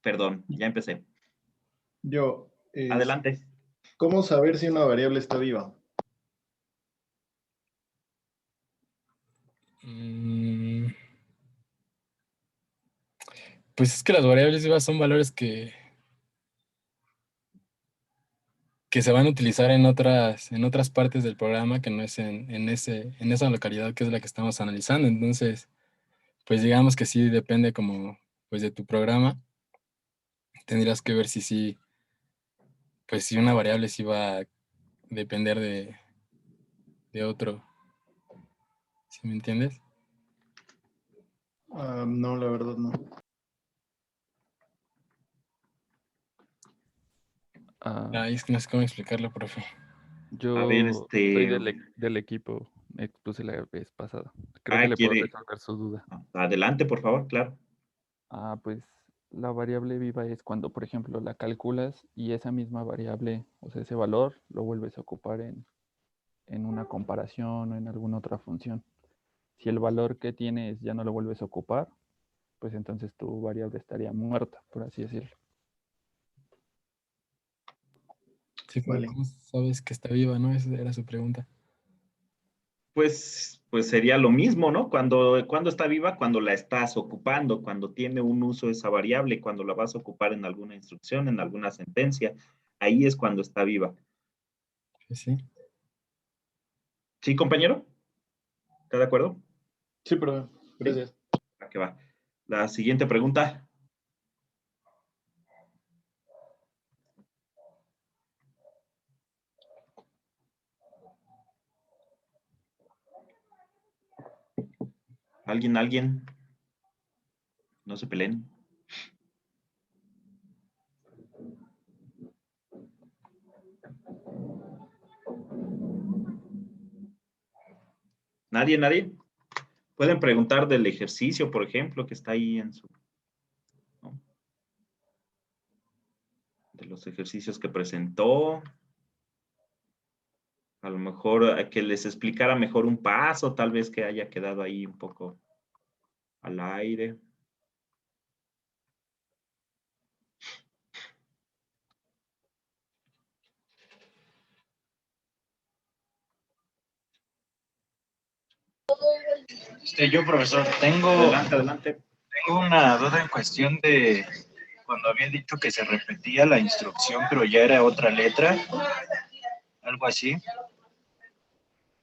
Perdón, ya empecé. Yo. Adelante. ¿Cómo saber si una variable está viva? Pues es que las variables vivas son valores que se van a utilizar en otras partes del programa que no es en esa localidad que es la que estamos analizando. Entonces, pues digamos que sí depende como pues de tu programa. Tendrías que ver si una variable sí va a depender de otro. ¿Sí me entiendes? No, la verdad no. Es que no sé cómo explicarlo, profe. Yo A ver, soy del equipo, expuse la vez pasada. Creo que le puedo resolver su duda. Adelante, por favor, claro. Pues la variable viva es cuando, por ejemplo, la calculas y esa misma variable, o sea, ese valor, lo vuelves a ocupar en una comparación o en alguna otra función. Si el valor que tienes ya no lo vuelves a ocupar, pues entonces tu variable estaría muerta, por así decirlo. Sí, pero ¿cómo sabes que está viva, no? Esa era su pregunta. Pues sería lo mismo, ¿no? Cuando está viva, cuando la estás ocupando, cuando tiene un uso esa variable, cuando la vas a ocupar en alguna instrucción, en alguna sentencia, ahí es cuando está viva. Sí. ¿Sí, compañero? ¿Está de acuerdo? Sí, profe. Gracias. ¿A qué va? La siguiente pregunta. ¿Alguien? No se peleen. ¿Nadie? Pueden preguntar del ejercicio, por ejemplo, que está ahí en su... ¿no? De los ejercicios que presentó. A lo mejor que les explicara mejor un paso, tal vez que haya quedado ahí un poco al aire. Yo, profesor, tengo Adelante. Tengo una duda en cuestión de cuando había dicho que se repetía la instrucción, pero ya era otra letra, algo así.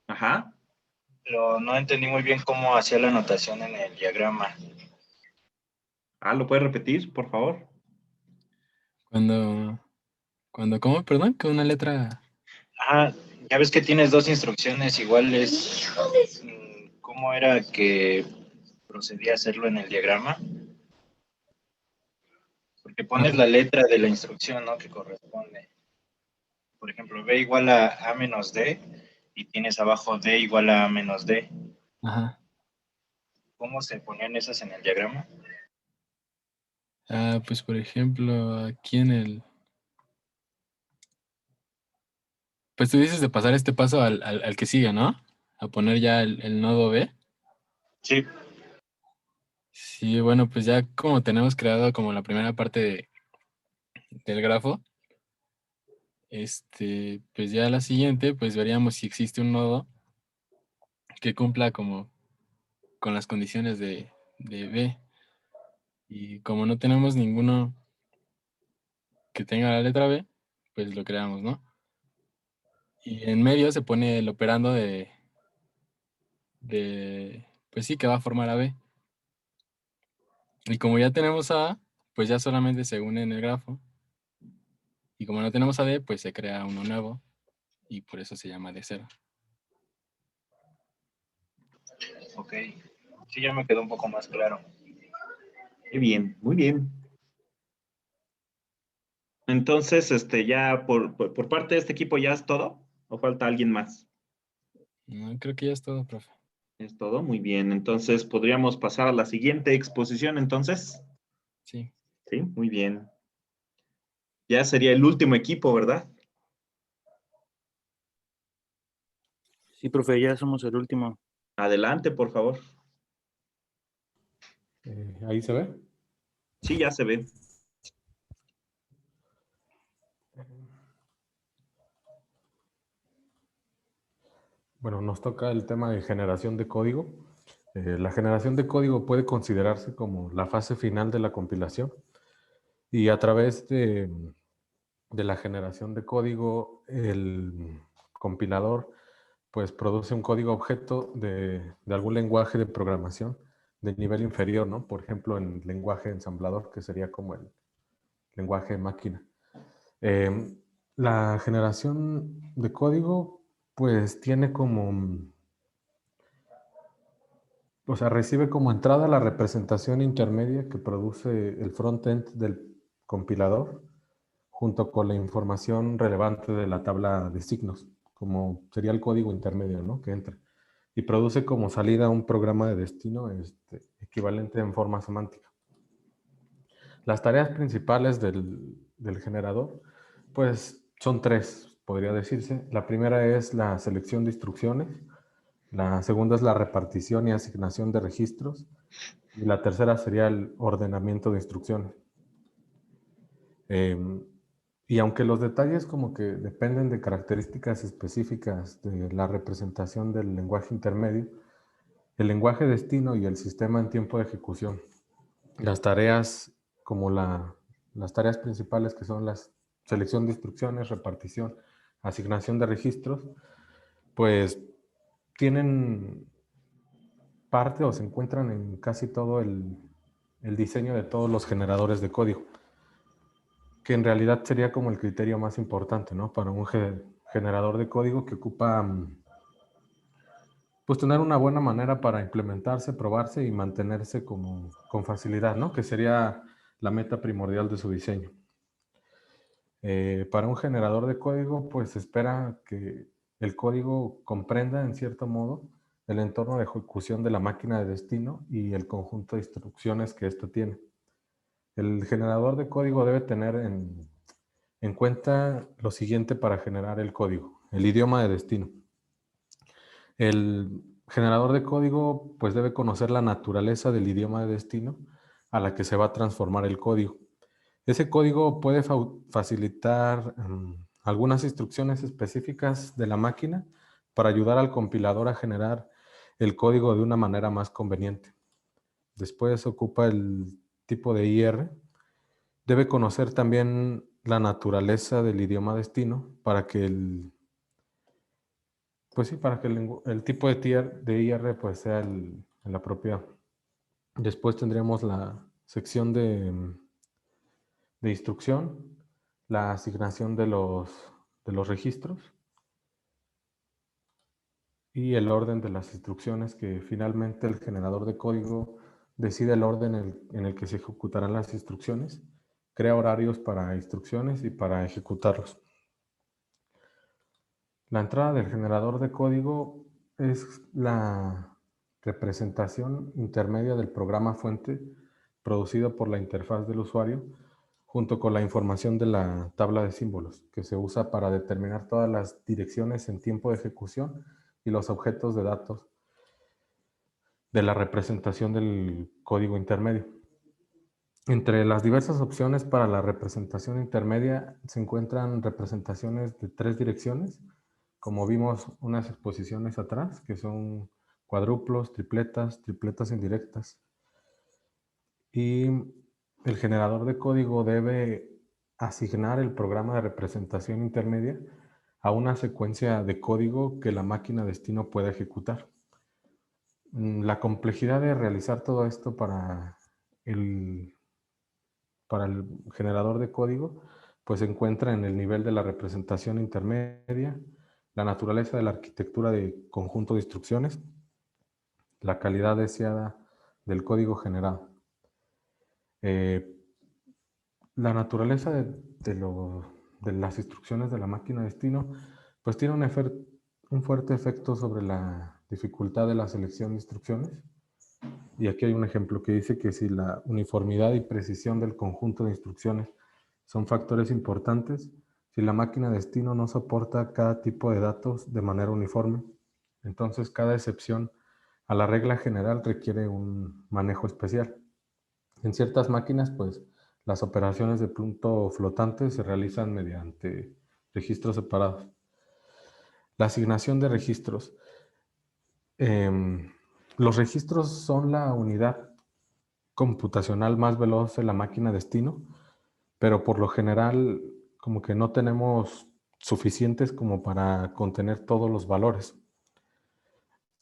Ajá. Pero no entendí muy bien cómo hacía la anotación en el diagrama. ¿Lo puedes repetir, por favor? ¿Cómo? Perdón, que una letra... Ya ves que tienes dos instrucciones iguales. ¿Cómo era que procedía a hacerlo en el diagrama? Porque pones la letra de la instrucción, ¿no? Que corresponde. Por ejemplo, B igual a menos D y tienes abajo D igual a menos D. Ajá. ¿Cómo se ponían esas en el diagrama? Pues por ejemplo, aquí en el... Pues tú dices de pasar este paso al que sigue, ¿no? A poner ya el nodo B. Sí. Sí, bueno, pues ya como tenemos creado como la primera parte del grafo, pues ya la siguiente, pues veríamos si existe un nodo que cumpla como con las condiciones de B. Y como no tenemos ninguno que tenga la letra B, pues lo creamos, ¿no? Y en medio se pone el operando pues sí, que va a formar a B. Y como ya tenemos A, pues ya solamente se une en el grafo. Y como no tenemos a D, pues se crea uno nuevo. Y por eso se llama D0. Ok. Sí, ya me quedó un poco más claro. Qué bien, muy bien. Entonces, ya por parte de este equipo, ¿ya es todo? ¿O falta alguien más? No, creo que ya es todo, profe. Es todo, muy bien. Entonces, ¿podríamos pasar a la siguiente exposición, entonces? Sí. Sí, muy bien. Ya sería el último equipo, ¿verdad? Sí, profe, ya somos el último. Adelante, por favor. ¿Ahí se ve? Sí, ya se ve. bueno, nos toca el tema de generación de código. La generación de código puede considerarse como la fase final de la compilación y a través de la generación de código, el compilador pues produce un código objeto de algún lenguaje de programación de nivel inferior, ¿no? Por ejemplo, en lenguaje ensamblador, que sería como el lenguaje máquina. La generación de código pues tiene como, o sea, recibe como entrada la representación intermedia que produce el frontend del compilador junto con la información relevante de la tabla de signos, como sería el código intermedio, ¿no? Que entra. Y produce como salida un programa de destino equivalente en forma semántica. Las tareas principales del generador, pues son tres, podría decirse. La primera es la selección de instrucciones, la segunda es la repartición y asignación de registros, y la tercera sería el ordenamiento de instrucciones. Y aunque los detalles como que dependen de características específicas de la representación del lenguaje intermedio, el lenguaje destino y el sistema en tiempo de ejecución, las tareas como las tareas principales que son la selección de instrucciones, repartición, asignación de registros, pues tienen parte o se encuentran en casi todo el diseño de todos los generadores de código, que en realidad sería como el criterio más importante, ¿no? Para un generador de código que ocupa pues tener una buena manera para implementarse, probarse y mantenerse como con facilidad, ¿no? Que sería la meta primordial de su diseño. Para un generador de código, pues se espera que el código comprenda en cierto modo el entorno de ejecución de la máquina de destino y el conjunto de instrucciones que ésta tiene. El generador de código debe tener en cuenta lo siguiente para generar el código: el idioma de destino. El generador de código pues debe conocer la naturaleza del idioma de destino a la que se va a transformar el código. Ese código puede facilitar algunas instrucciones específicas de la máquina para ayudar al compilador a generar el código de una manera más conveniente. Después ocupa el tipo de IR. Debe conocer también la naturaleza del idioma destino para que el tipo de IR pues sea el apropiado. Después tendríamos la sección de instrucción, la asignación de los registros y el orden de las instrucciones, que finalmente el generador de código decide el orden en el que se ejecutarán las instrucciones, crea horarios para instrucciones y para ejecutarlos. La entrada del generador de código es la representación intermedia del programa fuente producido por la interfaz del usuario, junto con la información de la tabla de símbolos, que se usa para determinar todas las direcciones en tiempo de ejecución y los objetos de datos de la representación del código intermedio. Entre las diversas opciones para la representación intermedia se encuentran representaciones de 3 direcciones, como vimos unas exposiciones atrás, que son cuadruplos, tripletas, tripletas indirectas. Y el generador de código debe asignar el programa de representación intermedia a una secuencia de código que la máquina destino pueda ejecutar. La complejidad de realizar todo esto para el generador de código pues se encuentra en el nivel de la representación intermedia, la naturaleza de la arquitectura de conjunto de instrucciones, la calidad deseada del código generado. La naturaleza de las instrucciones de la máquina destino pues tiene un fuerte efecto sobre la dificultad de la selección de instrucciones. Y aquí hay un ejemplo que dice que si la uniformidad y precisión del conjunto de instrucciones son factores importantes, si la máquina destino no soporta cada tipo de datos de manera uniforme, entonces cada excepción a la regla general requiere un manejo especial. En ciertas máquinas, pues, las operaciones de punto flotante se realizan mediante registros separados. La asignación de registros. Los registros son la unidad computacional más veloz de la máquina destino, pero por lo general como que no tenemos suficientes como para contener todos los valores.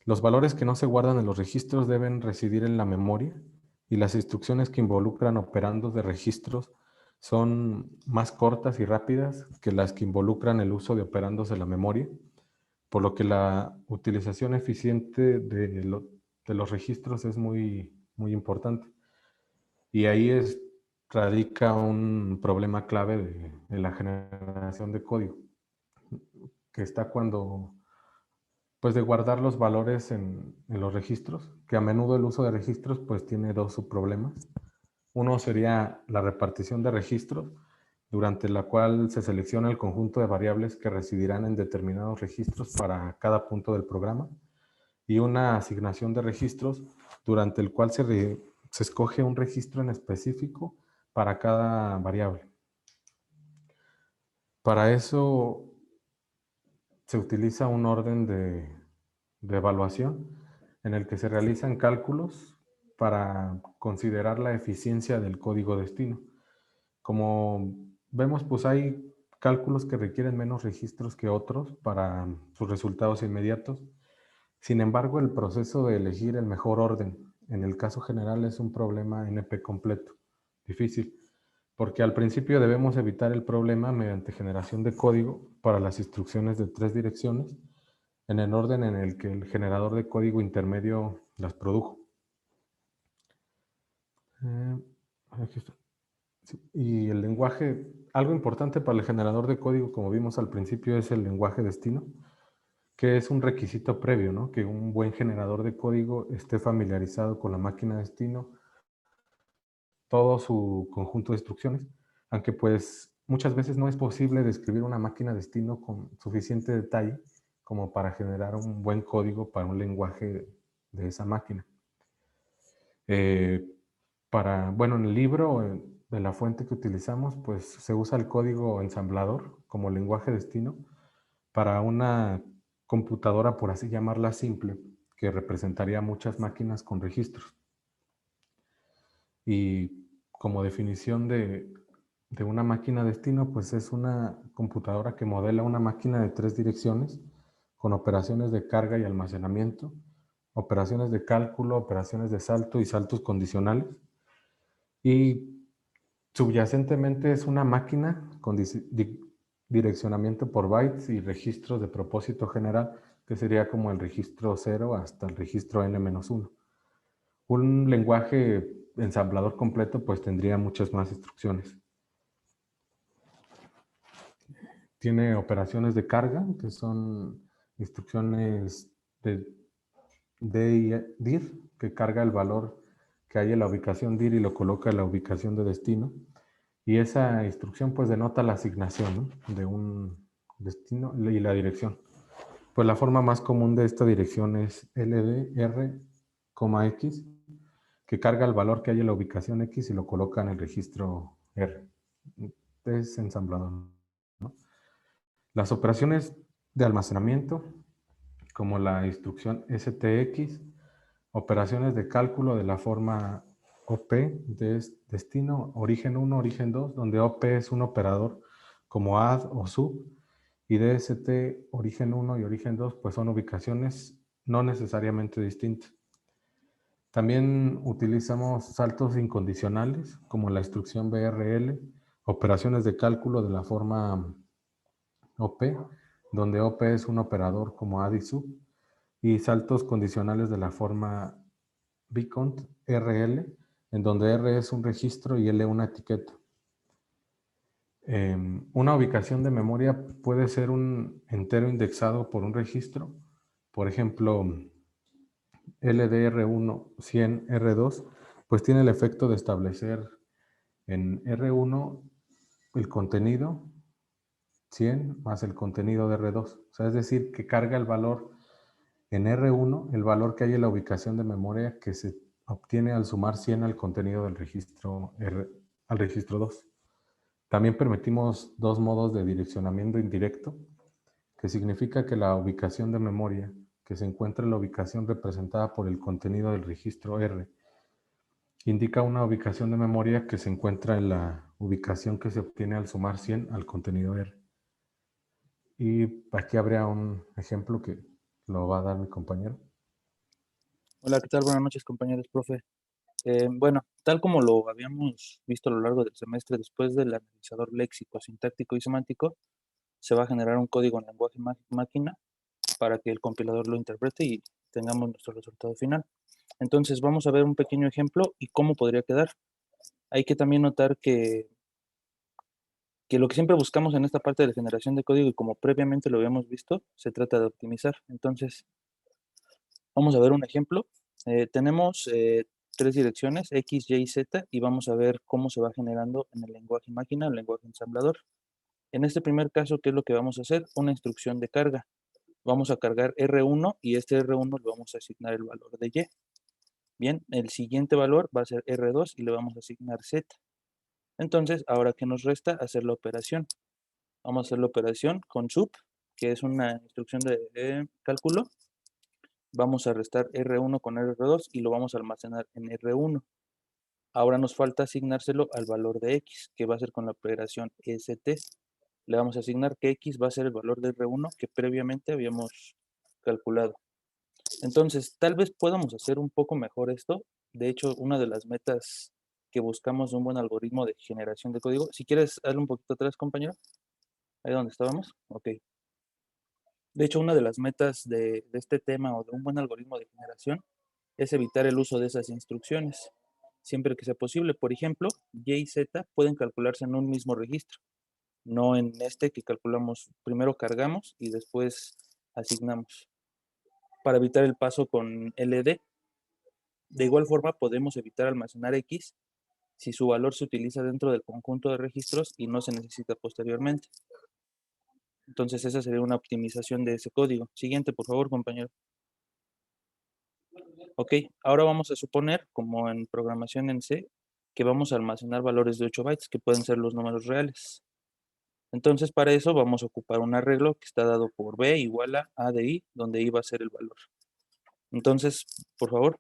Los valores que no se guardan en los registros deben residir en la memoria y las instrucciones que involucran operandos de registros son más cortas y rápidas que las que involucran el uso de operandos de la memoria, por lo que la utilización eficiente de los registros es muy, muy importante. Y ahí radica un problema clave de la generación de código, que está cuando, pues de guardar los valores en los registros, que a menudo el uso de registros pues tiene dos subproblemas. Uno sería la repartición de registros, durante la cual se selecciona el conjunto de variables que residirán en determinados registros para cada punto del programa, y una asignación de registros, durante el cual se escoge un registro en específico para cada variable. Para eso se utiliza un orden de evaluación en el que se realizan cálculos para considerar la eficiencia del código destino. Como vemos, pues hay cálculos que requieren menos registros que otros para sus resultados inmediatos. Sin embargo, el proceso de elegir el mejor orden en el caso general es un problema NP completo, difícil, porque al principio debemos evitar el problema mediante generación de código para las instrucciones de 3 direcciones en el orden en el que el generador de código intermedio las produjo. Aquí está. Sí, y el lenguaje, algo importante para el generador de código, como vimos al principio, es el lenguaje destino, que es un requisito previo, ¿no? Que un buen generador de código esté familiarizado con la máquina destino, todo su conjunto de instrucciones, aunque pues muchas veces no es posible describir una máquina destino con suficiente detalle como para generar un buen código para un lenguaje de esa máquina. Bueno, en el libro de la fuente que utilizamos, pues se usa el código ensamblador como lenguaje destino para una computadora, por así llamarla, simple, que representaría muchas máquinas con registros. Y como definición de una máquina destino, pues es una computadora que modela una máquina de 3 direcciones con operaciones de carga y almacenamiento, operaciones de cálculo, operaciones de salto y saltos condicionales. Y subyacentemente es una máquina con direccionamiento por bytes y registros de propósito general, que sería como el registro 0 hasta el registro n-1. Un lenguaje ensamblador completo pues tendría muchas más instrucciones. Tiene operaciones de carga, que son instrucciones de dir, que carga el valor que hay en la ubicación dir y lo coloca en la ubicación de destino. Y esa instrucción pues denota la asignación, ¿no?, de un destino y la dirección. Pues la forma más común de esta dirección es LDR, X, que carga el valor que hay en la ubicación X y lo coloca en el registro R. Es ensamblador, ¿no? Las operaciones de almacenamiento, como la instrucción STX, operaciones de cálculo de la forma OP, de destino, origen 1, origen 2, donde OP es un operador como add o sub, y DST, origen 1 y origen 2, pues son ubicaciones no necesariamente distintas. También utilizamos saltos incondicionales, como la instrucción BRL, operaciones de cálculo de la forma OP, donde OP es un operador como add y sub, y saltos condicionales de la forma bcont RL, en donde R es un registro y L una etiqueta. Una ubicación de memoria puede ser un entero indexado por un registro. Por ejemplo, LDR1 100 R2, pues tiene el efecto de establecer en R1 el contenido 100 más el contenido de R2. O sea, es decir, que carga el valor en R1, el valor que hay en la ubicación de memoria que se obtiene al sumar 100 al contenido del registro al registro 2. También permitimos 2 modos de direccionamiento indirecto, que significa que la ubicación de memoria que se encuentra en la ubicación representada por el contenido del registro R. Indica una ubicación de memoria que se encuentra en la ubicación que se obtiene al sumar 100 al contenido R. Y aquí habría un ejemplo que lo va a dar mi compañero. Hola, ¿qué tal? Buenas noches, compañeros, profe. Bueno, tal como lo habíamos visto a lo largo del semestre, después del analizador léxico, sintáctico y semántico, se va a generar un código en lenguaje máquina para que el compilador lo interprete y tengamos nuestro resultado final. Entonces, vamos a ver un pequeño ejemplo y cómo podría quedar. Hay que también notar que lo que siempre buscamos en esta parte de la generación de código, y como previamente lo habíamos visto, se trata de optimizar. Entonces, vamos a ver un ejemplo. Tenemos 3 direcciones, X, Y, Z, y vamos a ver cómo se va generando en el lenguaje máquina, el lenguaje ensamblador. En este primer caso, ¿qué es lo que vamos a hacer? Una instrucción de carga. Vamos a cargar R1 y este R1 le vamos a asignar el valor de Y. Bien, el siguiente valor va a ser R2 y le vamos a asignar Z. Entonces, ahora que nos resta hacer la operación. Vamos a hacer la operación con sub, que es una instrucción de cálculo. Vamos a restar R1 con R2 y lo vamos a almacenar en R1. Ahora nos falta asignárselo al valor de X, que va a ser con la operación ST. Le vamos a asignar que X va a ser el valor de R1 que previamente habíamos calculado. Entonces, tal vez podamos hacer un poco mejor esto. De hecho, una de las metas que buscamos de un buen algoritmo de generación de código. Si quieres, hazle un poquito atrás, compañero. Ahí donde estábamos. Ok. De hecho, una de las metas de este tema o de un buen algoritmo de generación es evitar el uso de esas instrucciones, siempre que sea posible. Por ejemplo, Y y Z pueden calcularse en un mismo registro, no en este que calculamos, primero cargamos y después asignamos, para evitar el paso con LD. De igual forma, podemos evitar almacenar X si su valor se utiliza dentro del conjunto de registros y no se necesita posteriormente. Entonces, esa sería una optimización de ese código. Siguiente, por favor, compañero. Ok, ahora vamos a suponer, como en programación en C, que vamos a almacenar valores de 8 bytes, que pueden ser los números reales. Entonces, para eso vamos a ocupar un arreglo que está dado por B igual a de I, donde I va a ser el valor. Entonces, por favor,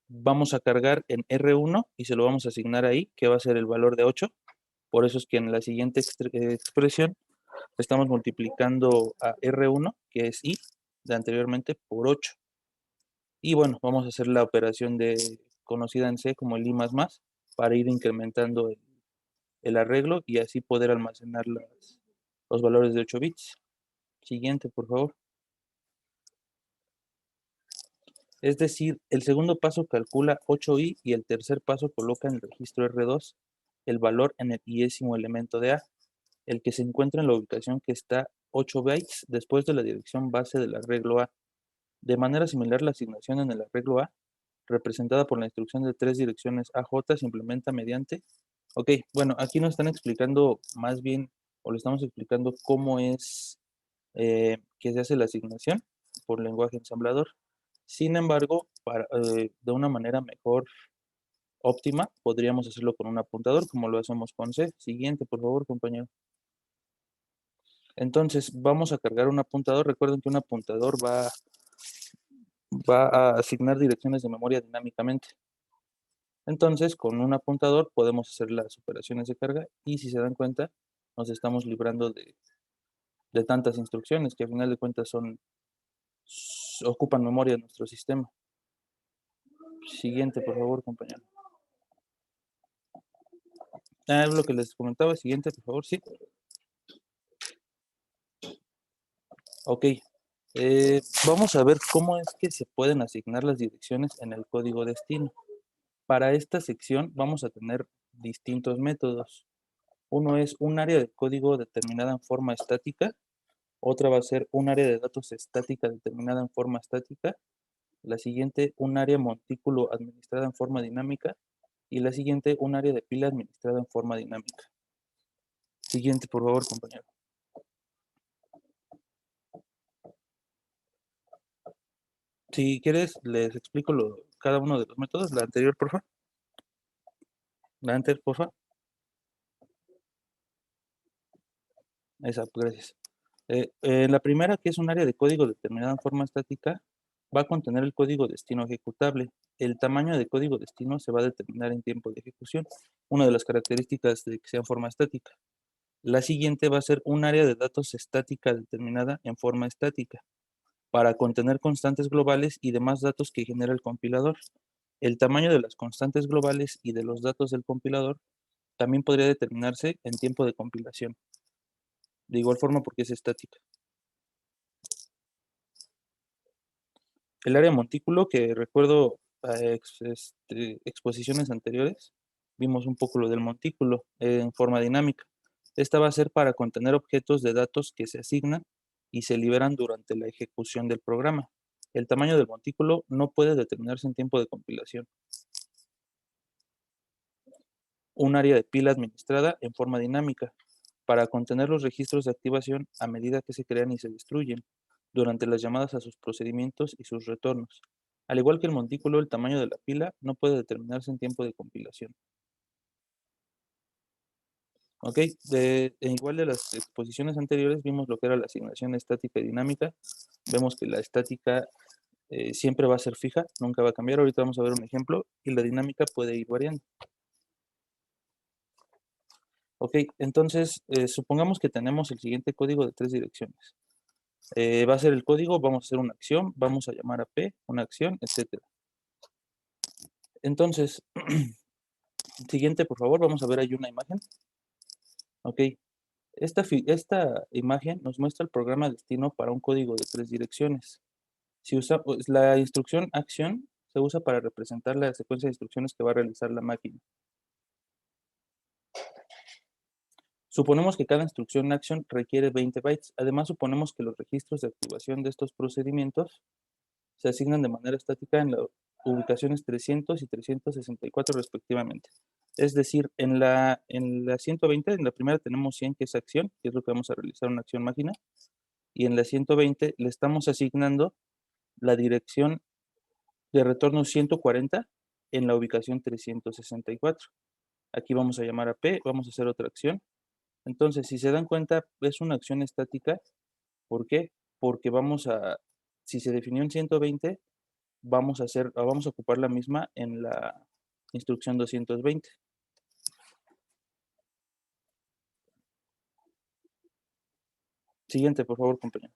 vamos a cargar en R1 y se lo vamos a asignar ahí, que va a ser el valor de 8. Por eso es que en la siguiente expresión estamos multiplicando a R1, que es I, de anteriormente, por 8. Y bueno, vamos a hacer la operación conocida en C como el I++, para ir incrementando el arreglo y así poder almacenar los valores de 8 bits. Siguiente, por favor. Es decir, el segundo paso calcula 8i y el tercer paso coloca en el registro R2 el valor en el iésimo elemento de A, el que se encuentra en la ubicación que está 8 bytes después de la dirección base del arreglo A. De manera similar, la asignación en el arreglo A, representada por la instrucción de 3 direcciones AJ, se implementa mediante... Ok, bueno, aquí nos están explicando más bien, o le estamos explicando cómo es que se hace la asignación por lenguaje ensamblador. Sin embargo, de una manera mejor óptima, podríamos hacerlo con un apuntador, como lo hacemos con C. Siguiente, por favor, compañero. Entonces, vamos a cargar un apuntador. Recuerden que un apuntador va a asignar direcciones de memoria dinámicamente. Entonces, con un apuntador podemos hacer las operaciones de carga y si se dan cuenta, nos estamos librando de tantas instrucciones que al final de cuentas ocupan memoria de nuestro sistema. Siguiente, por favor, compañero. Es lo que les comentaba. Siguiente, por favor, sí. Ok. Vamos a ver cómo es que se pueden asignar las direcciones en el código destino. Para esta sección vamos a tener distintos métodos. Uno es un área de código determinada en forma estática. Otra va a ser un área de datos estática determinada en forma estática. La siguiente, un área montículo administrada en forma dinámica. Y la siguiente, un área de pila administrada en forma dinámica. Siguiente, por favor, compañero. Si quieres, les explico cada uno de los métodos. La anterior, por favor. La anterior, por favor. Exacto, gracias. La primera, que es un área de código determinada en forma estática, va a contener el código destino ejecutable. El tamaño de código destino se va a determinar en tiempo de ejecución, una de las características de que sea en forma estática. La siguiente va a ser un área de datos estática determinada en forma estática, para contener constantes globales y demás datos que genera el compilador. El tamaño de las constantes globales y de los datos del compilador también podría determinarse en tiempo de compilación. De igual forma porque es estática. El área montículo, que recuerdo exposiciones anteriores, vimos un poco lo del montículo en forma dinámica. Esta va a ser para contener objetos de datos que se asignan y se liberan durante la ejecución del programa. El tamaño del montículo no puede determinarse en tiempo de compilación. Un área de pila administrada en forma dinámica, para contener los registros de activación a medida que se crean y se destruyen, durante las llamadas a sus procedimientos y sus retornos. Al igual que el montículo, el tamaño de la pila no puede determinarse en tiempo de compilación. Ok, igual de las exposiciones anteriores vimos lo que era la asignación estática y dinámica. Vemos que la estática siempre va a ser fija, nunca va a cambiar. Ahorita vamos a ver un ejemplo y la dinámica puede ir variando. Ok, entonces supongamos que tenemos el siguiente código de 3 direcciones. Va a ser el código, vamos a hacer una acción, vamos a llamar a P, una acción, etc. Entonces, siguiente, por favor, vamos a ver ahí una imagen. Ok, esta imagen nos muestra el programa destino para un código de 3 direcciones. Si pues, la instrucción acción se usa para representar la secuencia de instrucciones que va a realizar la máquina. Suponemos que cada instrucción action requiere 20 bytes. Además, suponemos que los registros de activación de estos procedimientos se asignan de manera estática en las ubicaciones 300 y 364 respectivamente. Es decir, en la 120, en la primera tenemos 100, que es acción, que es lo que vamos a realizar una acción máquina, y en la 120 le estamos asignando la dirección de retorno 140 en la ubicación 364. Aquí vamos a llamar a P, vamos a hacer otra acción. Entonces, si se dan cuenta, es una acción estática. ¿Por qué? Porque si se definió en 120, vamos a ocupar la misma en la instrucción 220. Siguiente, por favor, compañero.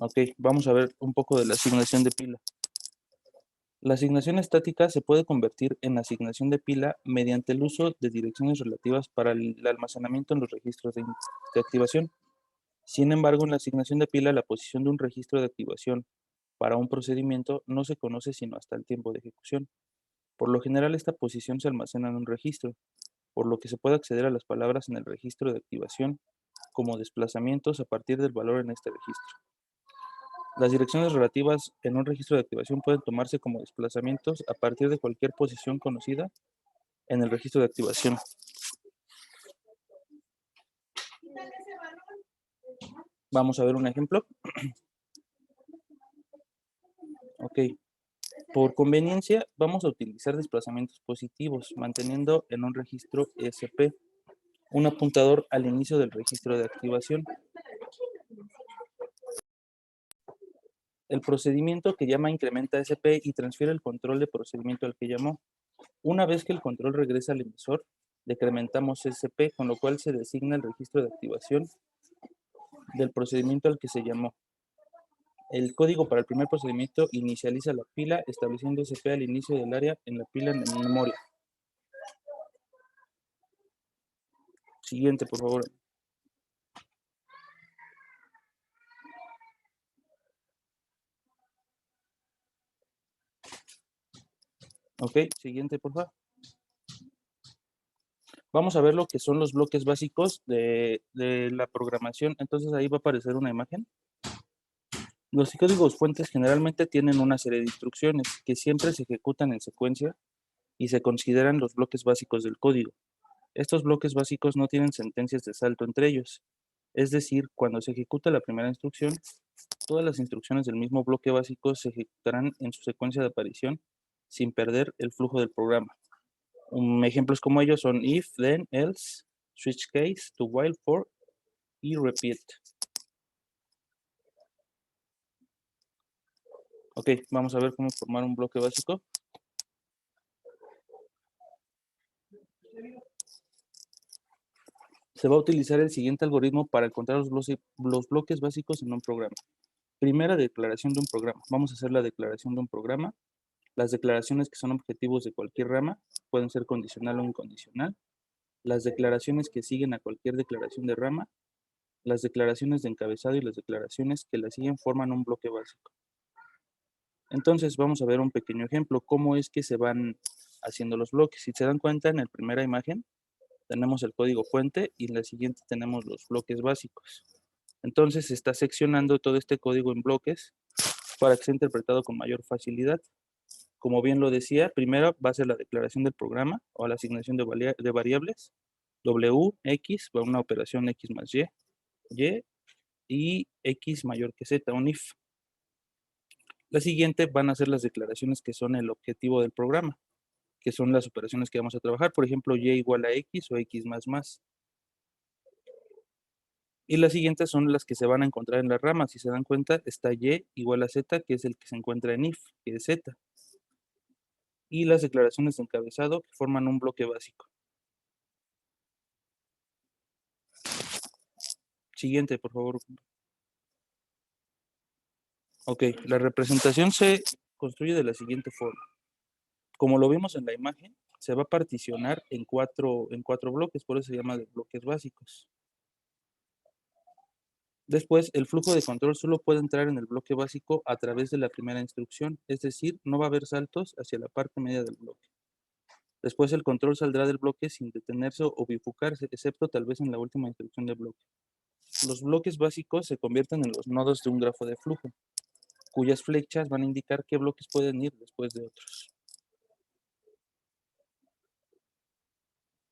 Ok, vamos a ver un poco de la asignación de pila. La asignación estática se puede convertir en asignación de pila mediante el uso de direcciones relativas para el almacenamiento en los registros de activación. Sin embargo, en la asignación de pila, la posición de un registro de activación para un procedimiento no se conoce sino hasta el tiempo de ejecución. Por lo general, esta posición se almacena en un registro, por lo que se puede acceder a las palabras en el registro de activación como desplazamientos a partir del valor en este registro. Las direcciones relativas en un registro de activación pueden tomarse como desplazamientos a partir de cualquier posición conocida en el registro de activación. Vamos a ver un ejemplo. Ok. Por conveniencia, vamos a utilizar desplazamientos positivos, manteniendo en un registro SP un apuntador al inicio del registro de activación. El procedimiento que llama incrementa SP y transfiere el control de procedimiento al que llamó. Una vez que el control regresa al emisor, decrementamos SP, con lo cual se designa el registro de activación del procedimiento al que se llamó. El código para el primer procedimiento inicializa la pila, estableciendo SP al inicio del área en la pila en memoria. Siguiente, por favor. Ok, siguiente, por favor. Vamos a ver lo que son los bloques básicos de la programación. Entonces ahí va a aparecer una imagen. Los códigos fuentes generalmente tienen una serie de instrucciones que siempre se ejecutan en secuencia y se consideran los bloques básicos del código. Estos bloques básicos no tienen sentencias de salto entre ellos. Es decir, cuando se ejecuta la primera instrucción, todas las instrucciones del mismo bloque básico se ejecutarán en su secuencia de aparición sin perder el flujo del programa. Ejemplos como ellos son if, then, else, switch case, to while, for y repeat. Ok, vamos a ver cómo formar un bloque básico. Se va a utilizar el siguiente algoritmo para encontrar los bloques básicos en un programa. Primera declaración de un programa. Vamos a hacer la declaración de un programa. Las declaraciones que son objetivos de cualquier rama pueden ser condicional o incondicional. Las declaraciones que siguen a cualquier declaración de rama. Las declaraciones de encabezado y las declaraciones que la siguen forman un bloque básico. Entonces vamos a ver un pequeño ejemplo, cómo es que se van haciendo los bloques. Si se dan cuenta, en la primera imagen tenemos el código fuente y en la siguiente tenemos los bloques básicos. Entonces se está seccionando todo este código en bloques para que sea interpretado con mayor facilidad. Como bien lo decía, primero va a ser la declaración del programa o la asignación de variables. W, X, va a una operación X más Y, y X mayor que Z, un if. La siguiente van a ser las declaraciones que son el objetivo del programa, que son las operaciones que vamos a trabajar, por ejemplo, Y igual a X o X más más. Y las siguientes son las que se van a encontrar en las ramas. Si se dan cuenta, está Y igual a Z, que es el que se encuentra en if, que es Z. Y las declaraciones de encabezado que forman un bloque básico. Siguiente, por favor. Ok, la representación se construye de la siguiente forma. Como lo vimos en la imagen, se va a particionar en cuatro bloques, por eso se llama de bloques básicos. Después, el flujo de control solo puede entrar en el bloque básico a través de la primera instrucción, es decir, no va a haber saltos hacia la parte media del bloque. Después, el control saldrá del bloque sin detenerse o bifurcarse, excepto tal vez en la última instrucción del bloque. Los bloques básicos se convierten en los nodos de un grafo de flujo, cuyas flechas van a indicar qué bloques pueden ir después de otros.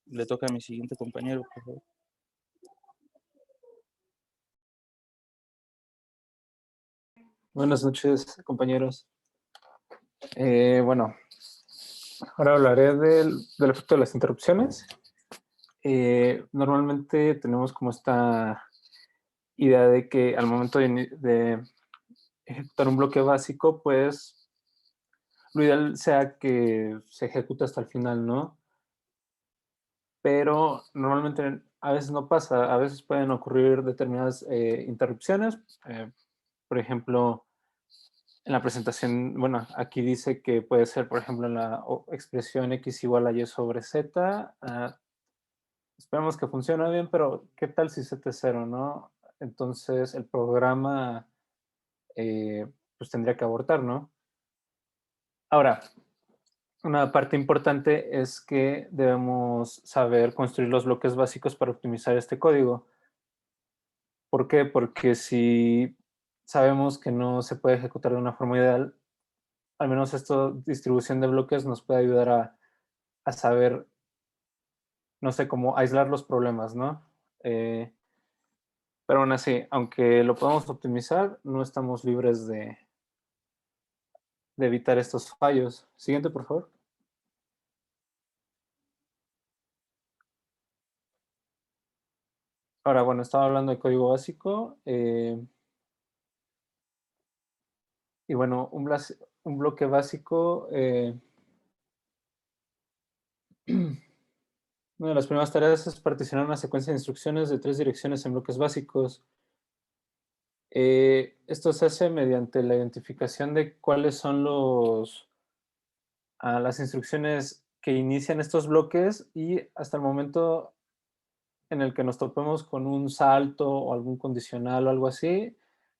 Le toca a mi siguiente compañero, por favor. Buenas noches, compañeros. Bueno, ahora hablaré del efecto de las interrupciones. Normalmente tenemos como esta idea de que al momento de ejecutar un bloque básico, pues lo ideal sea que se ejecute hasta el final, ¿no? Pero normalmente a veces no pasa, a veces pueden ocurrir determinadas interrupciones. Por ejemplo, en la presentación, bueno, aquí dice que puede ser, por ejemplo, en la expresión x igual a y sobre z. Esperemos que funcione bien, pero ¿qué tal si z es 0, no? Entonces el programa pues tendría que abortar, ¿no? Ahora, una parte importante es que debemos saber construir los bloques básicos para optimizar este código. ¿Por qué? Porque si sabemos que no se puede ejecutar de una forma ideal, al menos esta distribución de bloques nos puede ayudar a saber, no sé, cómo aislar los problemas, ¿no? Pero aún así, aunque lo podamos optimizar, no estamos libres de evitar estos fallos. Siguiente, por favor. Ahora, bueno, estaba hablando de código básico. Y bueno, un bloque básico... una de las primeras tareas es particionar una secuencia de instrucciones de 3 direcciones en bloques básicos. Esto se hace mediante la identificación de cuáles son las instrucciones que inician estos bloques y hasta el momento en el que nos topemos con un salto o algún condicional o algo así,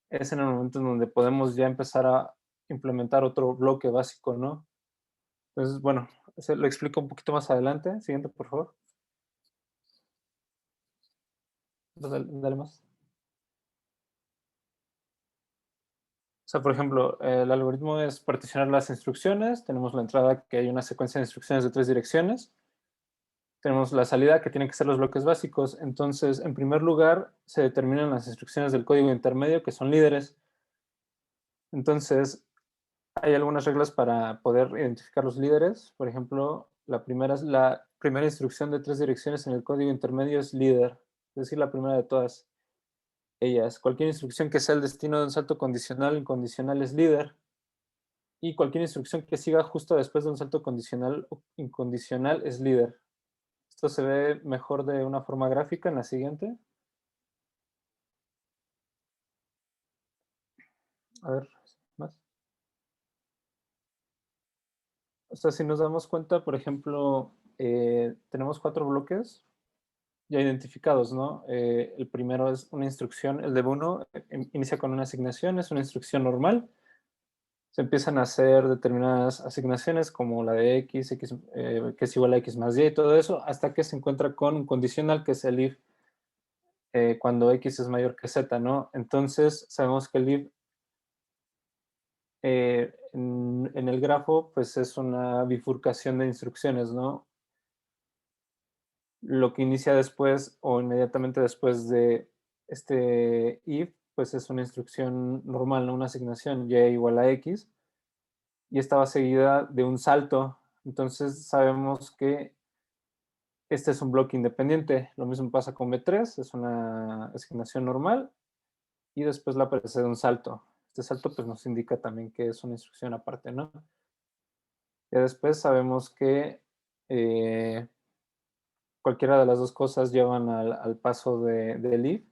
es en el momento en donde podemos ya empezar a implementar otro bloque básico, ¿no? Entonces, bueno, se lo explico un poquito más adelante. Siguiente, por favor. Dale más. O sea, por ejemplo, el algoritmo es particionar las instrucciones. Tenemos la entrada, que hay una secuencia de instrucciones de 3 direcciones. Tenemos la salida, que tienen que ser los bloques básicos. Entonces, en primer lugar, se determinan las instrucciones del código intermedio, que son líderes. Entonces, hay algunas reglas para poder identificar los líderes. Por ejemplo, la primera instrucción de 3 direcciones en el código intermedio es líder, es decir, la primera de todas ellas. Cualquier instrucción que sea el destino de un salto condicional, incondicional es líder. y cualquier instrucción que siga justo después de un salto condicional o incondicional es líder. Esto se ve mejor de una forma gráfica en la siguiente. A ver, más. O sea, si nos damos cuenta, por ejemplo, tenemos 4 bloques ya identificados, ¿no? El primero es una instrucción, el de uno inicia con una asignación, es una instrucción normal. Se empiezan a hacer determinadas asignaciones como la de x, que es igual a x más y y todo eso, hasta que se encuentra con un condicional que es el if cuando x es mayor que z, ¿no? Entonces sabemos que el if en el grafo pues es una bifurcación de instrucciones, ¿no? Lo que inicia después o inmediatamente después de este if, pues es una instrucción normal, ¿no? Una asignación y igual a x, y esta va seguida de un salto. Entonces sabemos que este es un bloque independiente. Lo mismo pasa con B3, es una asignación normal, y después la precede un salto. Este salto pues nos indica también que es una instrucción aparte, ¿no? Y después sabemos que cualquiera de las dos cosas llevan al paso del if.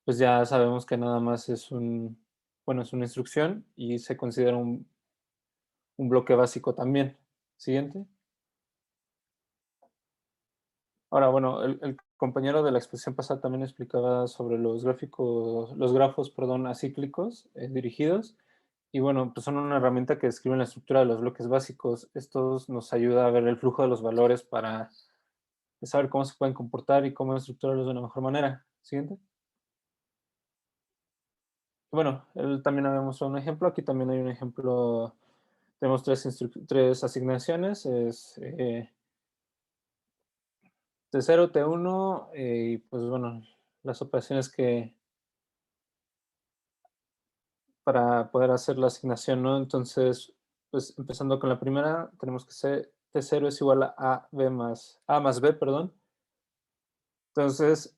Pues ya sabemos que nada más es es una instrucción y se considera un bloque básico también. Siguiente. Ahora, bueno, el compañero de la exposición pasada también explicaba sobre los grafos, perdón, acíclicos dirigidos. Y bueno, pues son una herramienta que describe la estructura de los bloques básicos. Estos nos ayuda a ver el flujo de los valores para saber cómo se pueden comportar y cómo estructurarlos de una mejor manera. Siguiente. Bueno, él también había mostrado un ejemplo. Aquí también hay un ejemplo. Tenemos tres asignaciones. Es T0, T1 y pues bueno, las operaciones que para poder hacer la asignación, ¿no? Entonces, pues empezando con la primera, tenemos que ser T0 es igual a A más B, perdón. Entonces,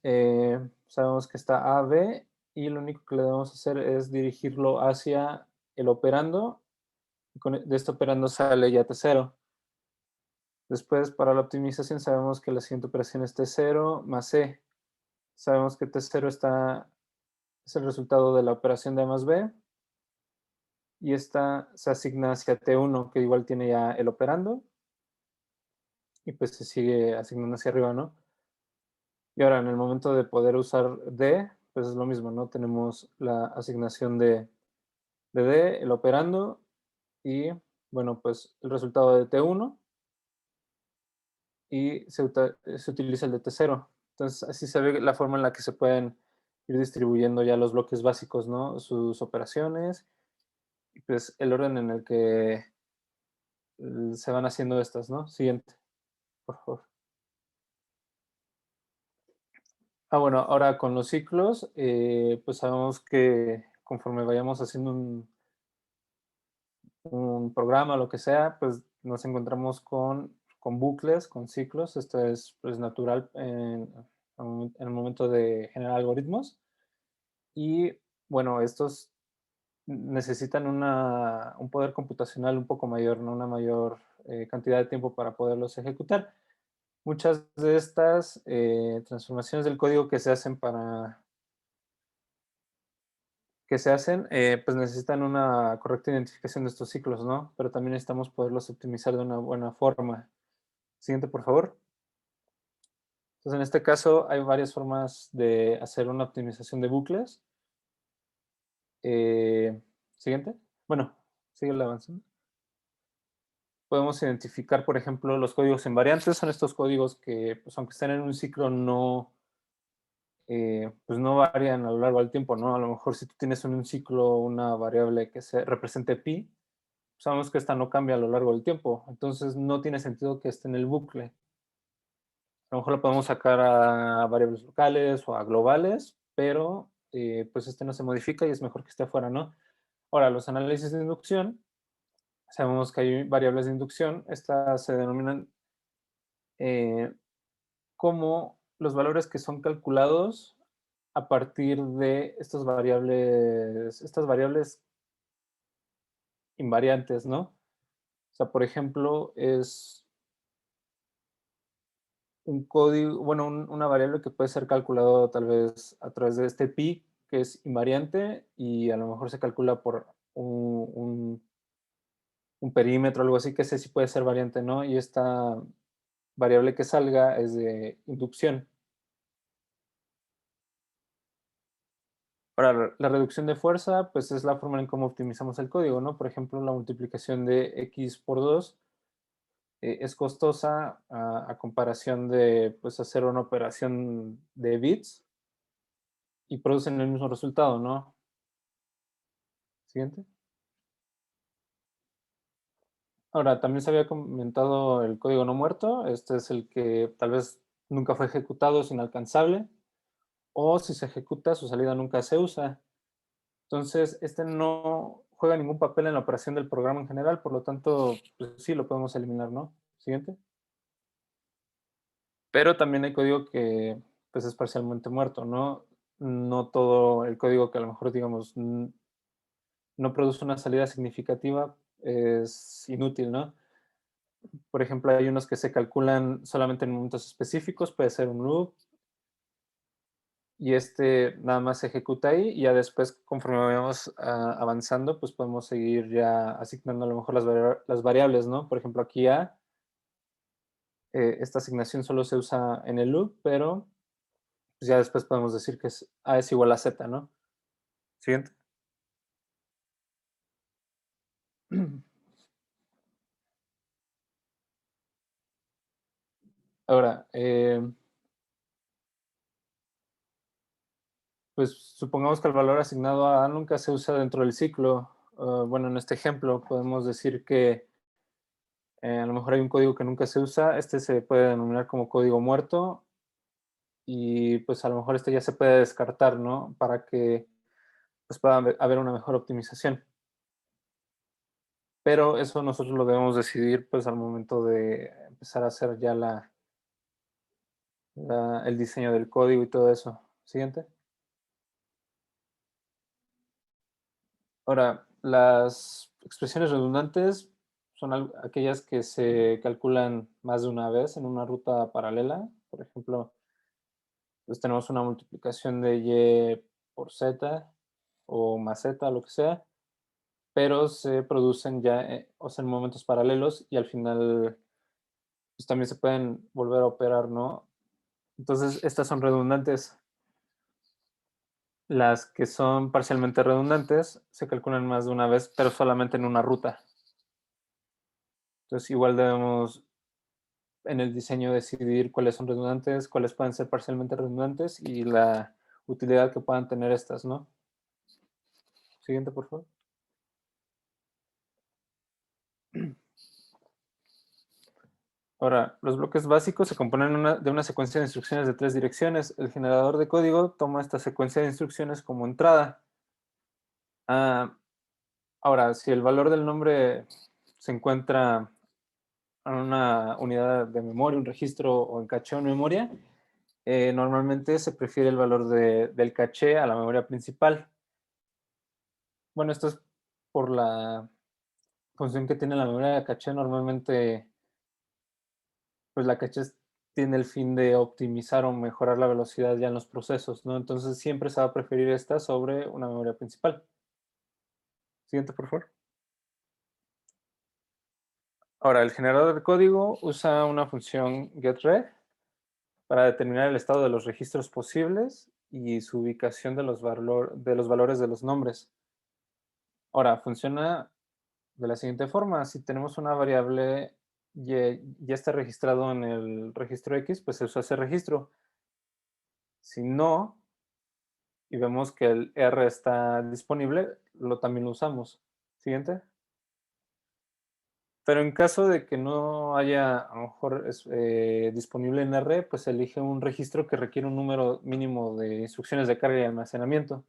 sabemos que está A, B, y lo único que le debemos hacer es dirigirlo hacia el operando, y de este operando sale ya T0. Después, para la optimización, sabemos que la siguiente operación es T0 más C. Sabemos que T0 es el resultado de la operación de A más B, y esta se asigna hacia T1, que igual tiene ya el operando, y pues se sigue asignando hacia arriba, ¿no? Y ahora, en el momento de poder usar D, pues es lo mismo, ¿no? Tenemos la asignación de D, el operando, y bueno, pues el resultado de T1, y se utiliza el de T0. Entonces, así se ve la forma en la que se pueden ir distribuyendo ya los bloques básicos, ¿no? Sus operaciones, y pues el orden en el que se van haciendo estas, ¿no? Siguiente, por favor. Bueno, ahora con los ciclos, pues sabemos que conforme vayamos haciendo un programa, lo que sea, pues nos encontramos con bucles, con ciclos. Esto es pues, natural en el momento de generar algoritmos. Y bueno, estos necesitan un poder computacional un poco mayor, ¿no? Una mayor cantidad de tiempo para poderlos ejecutar. Muchas de estas transformaciones del código que se hacen pues necesitan una correcta identificación de estos ciclos, ¿no? Pero también necesitamos poderlos optimizar de una buena forma. Siguiente, por favor. Entonces, en este caso, hay varias formas de hacer una optimización de bucles. Siguiente. Bueno, sigue avanzando. Podemos identificar, por ejemplo, los códigos invariantes. Son estos códigos que, pues, aunque estén en un ciclo, pues no varían a lo largo del tiempo, ¿no? A lo mejor si tú tienes en un ciclo una variable que se represente pi, sabemos que esta no cambia a lo largo del tiempo, entonces no tiene sentido que esté en el bucle. A lo mejor lo podemos sacar a variables locales o a globales, pero pues este no se modifica y es mejor que esté afuera, ¿no? Ahora, los análisis de inducción, sabemos que hay variables de inducción, estas se denominan como los valores que son calculados a partir de estas variables invariantes, ¿no? O sea, por ejemplo, es un código, bueno, una variable que puede ser calculado tal vez a través de este pi, que es invariante, y a lo mejor se calcula por un perímetro, algo así, que ese sí puede ser variante, ¿no? Y esta variable que salga es de inducción. Ahora, la reducción de fuerza, pues es la forma en cómo optimizamos el código, ¿no? Por ejemplo, la multiplicación de x por 2 es costosa a comparación de, pues, hacer una operación de bits y producen el mismo resultado, ¿no? Siguiente. Ahora, también se había comentado el código no muerto. Este es el que tal vez nunca fue ejecutado, es inalcanzable, o si se ejecuta, su salida nunca se usa. Entonces, este no juega ningún papel en la operación del programa en general, por lo tanto, pues sí, lo podemos eliminar, ¿no? Siguiente. Pero también hay código que, pues, es parcialmente muerto, ¿no? No todo el código que a lo mejor, digamos, no produce una salida significativa es inútil, ¿no? Por ejemplo, hay unos que se calculan solamente en momentos específicos, puede ser un loop, y este nada más se ejecuta ahí, y ya después, conforme vayamos avanzando, pues podemos seguir ya asignando a lo mejor las variables, ¿no? Por ejemplo, aquí A, esta asignación solo se usa en el loop, pero pues ya después podemos decir que A es igual a Z, ¿no? Siguiente. Ahora, pues supongamos que el valor asignado a A nunca se usa dentro del ciclo. Bueno, en este ejemplo podemos decir que a lo mejor hay un código que nunca se usa. Este se puede denominar como código muerto y pues a lo mejor este ya se puede descartar, ¿no? Para que pues pueda haber una mejor optimización. Pero eso nosotros lo debemos decidir pues al momento de empezar a hacer ya el diseño del código y todo eso. Siguiente. Ahora, las expresiones redundantes son aquellas que se calculan más de una vez en una ruta paralela. Por ejemplo, pues tenemos una multiplicación de y por z o más z, lo que sea, pero se producen ya, o sea, en momentos paralelos y al final pues también se pueden volver a operar, ¿no? Entonces, estas son redundantes. Las que son parcialmente redundantes se calculan más de una vez, pero solamente en una ruta. Entonces, igual debemos en el diseño decidir cuáles son redundantes, cuáles pueden ser parcialmente redundantes y la utilidad que puedan tener estas, ¿no? Siguiente, por favor. Ahora, los bloques básicos se componen de una secuencia de instrucciones de 3 direcciones. El generador de código toma esta secuencia de instrucciones como entrada. Ahora, si el valor del nombre se encuentra en una unidad de memoria, un registro o en caché o en memoria, normalmente se prefiere el valor del caché a la memoria principal. Bueno, esto es por la función que tiene la memoria de caché. Normalmente, pues la caché tiene el fin de optimizar o mejorar la velocidad ya en los procesos, ¿no? Entonces siempre se va a preferir esta sobre una memoria principal. Siguiente, por favor. Ahora, el generador de código usa una función getRed para determinar el estado de los registros posibles y su ubicación de los valores de los nombres. Ahora, funciona de la siguiente forma. Si tenemos una variable y ya está registrado en el registro X, pues se usa ese registro. Si no, y vemos que el R está disponible, también lo usamos. Siguiente. Pero en caso de que no haya, a lo mejor, disponible en R, pues elige un registro que requiere un número mínimo de instrucciones de carga y almacenamiento.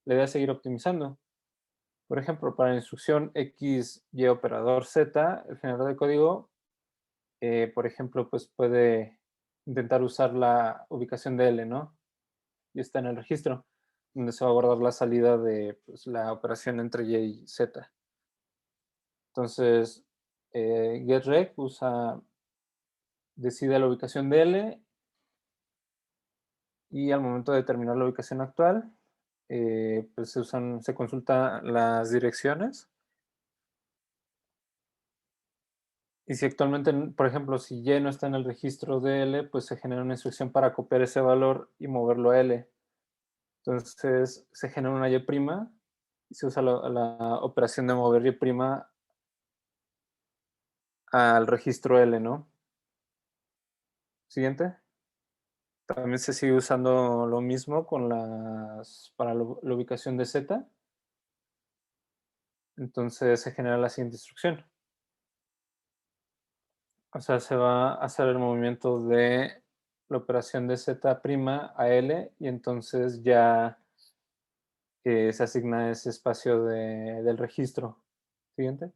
Le voy a seguir optimizando. Por ejemplo, para la instrucción X, Y operador Z, el generador de código, por ejemplo, pues puede intentar usar la ubicación de L, ¿no? Y está en el registro, donde se va a guardar la salida de pues, la operación entre Y y Z. Entonces, getRec decide la ubicación de L y al momento de determinar la ubicación actual, pues se consultan las direcciones. Y si actualmente, por ejemplo, si Y no está en el registro de L, pues se genera una instrucción para copiar ese valor y moverlo a L. Entonces se genera una Y' y se usa la operación de mover Y' al registro L, ¿no? Siguiente. También se sigue usando lo mismo para la ubicación de Z. Entonces se genera la siguiente instrucción. O sea, se va a hacer el movimiento de la operación de Z' a L y entonces ya se asigna ese espacio del registro. Siguiente.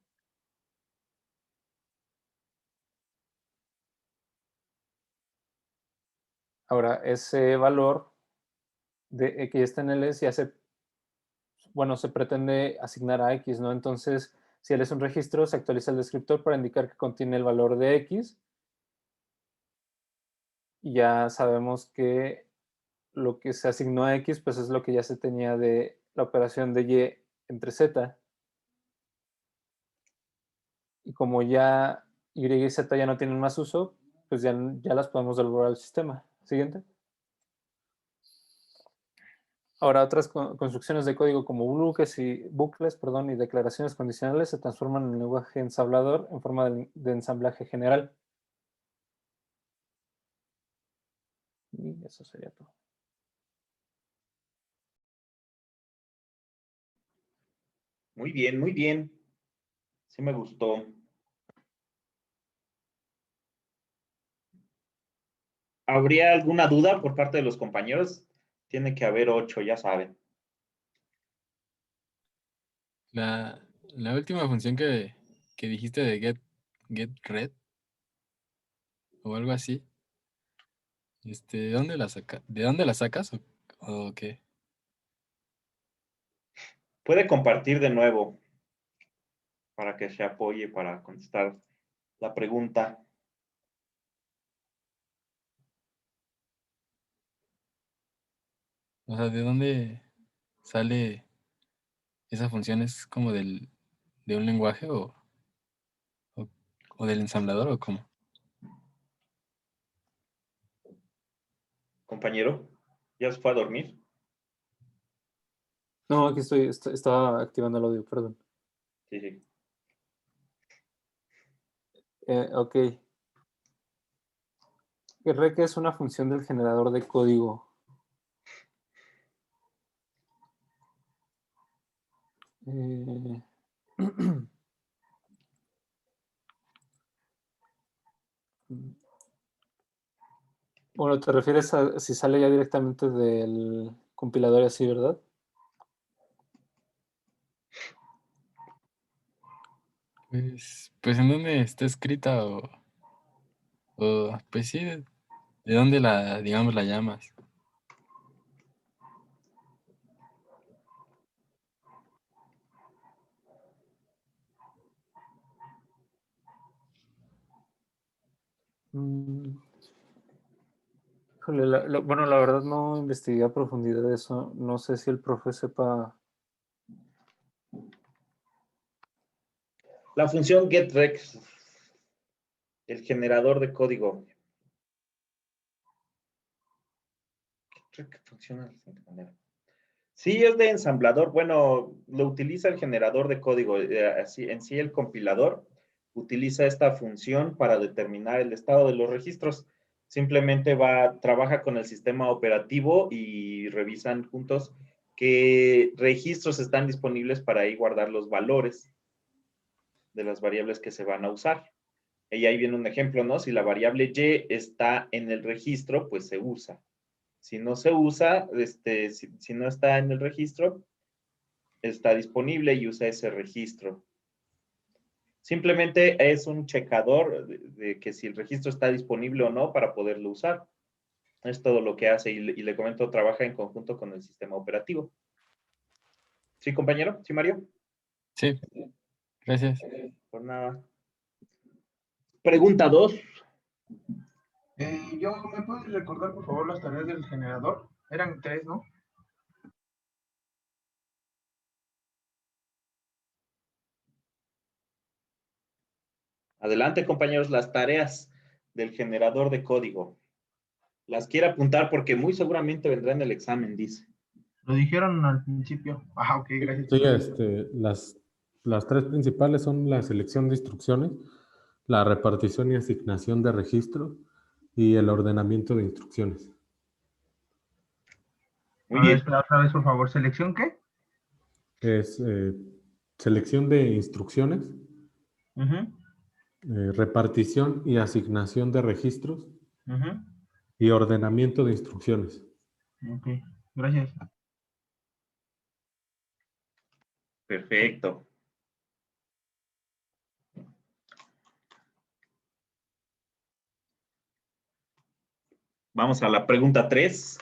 Ahora, ese valor que está en L ya se pretende asignar a X, ¿no? Entonces, si L es un registro, se actualiza el descriptor para indicar que contiene el valor de X. Y ya sabemos que lo que se asignó a X, pues es lo que ya se tenía de la operación de Y entre Z. Y como ya Y y Z ya no tienen más uso, pues ya las podemos devolver al sistema. Siguiente. Ahora, otras construcciones de código como bucles y declaraciones condicionales se transforman en lenguaje ensamblador en forma de ensamblaje general. Y eso sería todo. Muy bien, muy bien. Sí me gustó. ¿Habría alguna duda por parte de los compañeros? Tiene que haber 8, ya saben. La última función que dijiste de getRed o algo así, ¿de dónde la sacas o qué? Puede compartir de nuevo para que se apoye para contestar la pregunta. O sea, ¿de dónde sale esa función? ¿Es como de un lenguaje o del ensamblador o cómo? Compañero, ¿ya se fue a dormir? No, aquí estaba activando el audio, perdón. Sí, sí. Ok. Rec es una función del generador de código. Bueno, te refieres a si sale ya directamente del compilador y así, ¿verdad? Pues en dónde está escrita pues sí, ¿de dónde digamos, la llamas? Híjole, bueno, la verdad no investigué a profundidad de eso. No sé si el profe sepa. La función getRec, el generador de código. GetRec funciona de la siguiente manera. Sí, es de ensamblador. Bueno, lo utiliza el generador de código. Así, en sí, el compilador utiliza esta función para determinar el estado de los registros. Simplemente trabaja con el sistema operativo y revisan juntos qué registros están disponibles para ahí guardar los valores de las variables que se van a usar. Y ahí viene un ejemplo, ¿no? Si la variable Y está en el registro, pues se usa. Si no se usa, si no está en el registro, está disponible y usa ese registro. Simplemente es un checador de que si el registro está disponible o no para poderlo usar. Es todo lo que hace y le comento, trabaja en conjunto con el sistema operativo. ¿Sí, compañero? ¿Sí, Mario? Sí. Gracias. Por nada. Pregunta 2. ¿Me puedes recordar, por favor, las tareas del generador? Eran 3, ¿no? Adelante, compañeros, las tareas del generador de código. Las quiero apuntar porque muy seguramente vendrá en el examen, dice. Lo dijeron al principio. Ok, gracias. Sí, las tres principales son la selección de instrucciones, la repartición y asignación de registros y el ordenamiento de instrucciones. Muy bien. Espera otra vez, por favor. ¿Selección qué? Es selección de instrucciones, repartición y asignación de registros y ordenamiento de instrucciones. Ok, gracias. Perfecto. Vamos a la pregunta 3.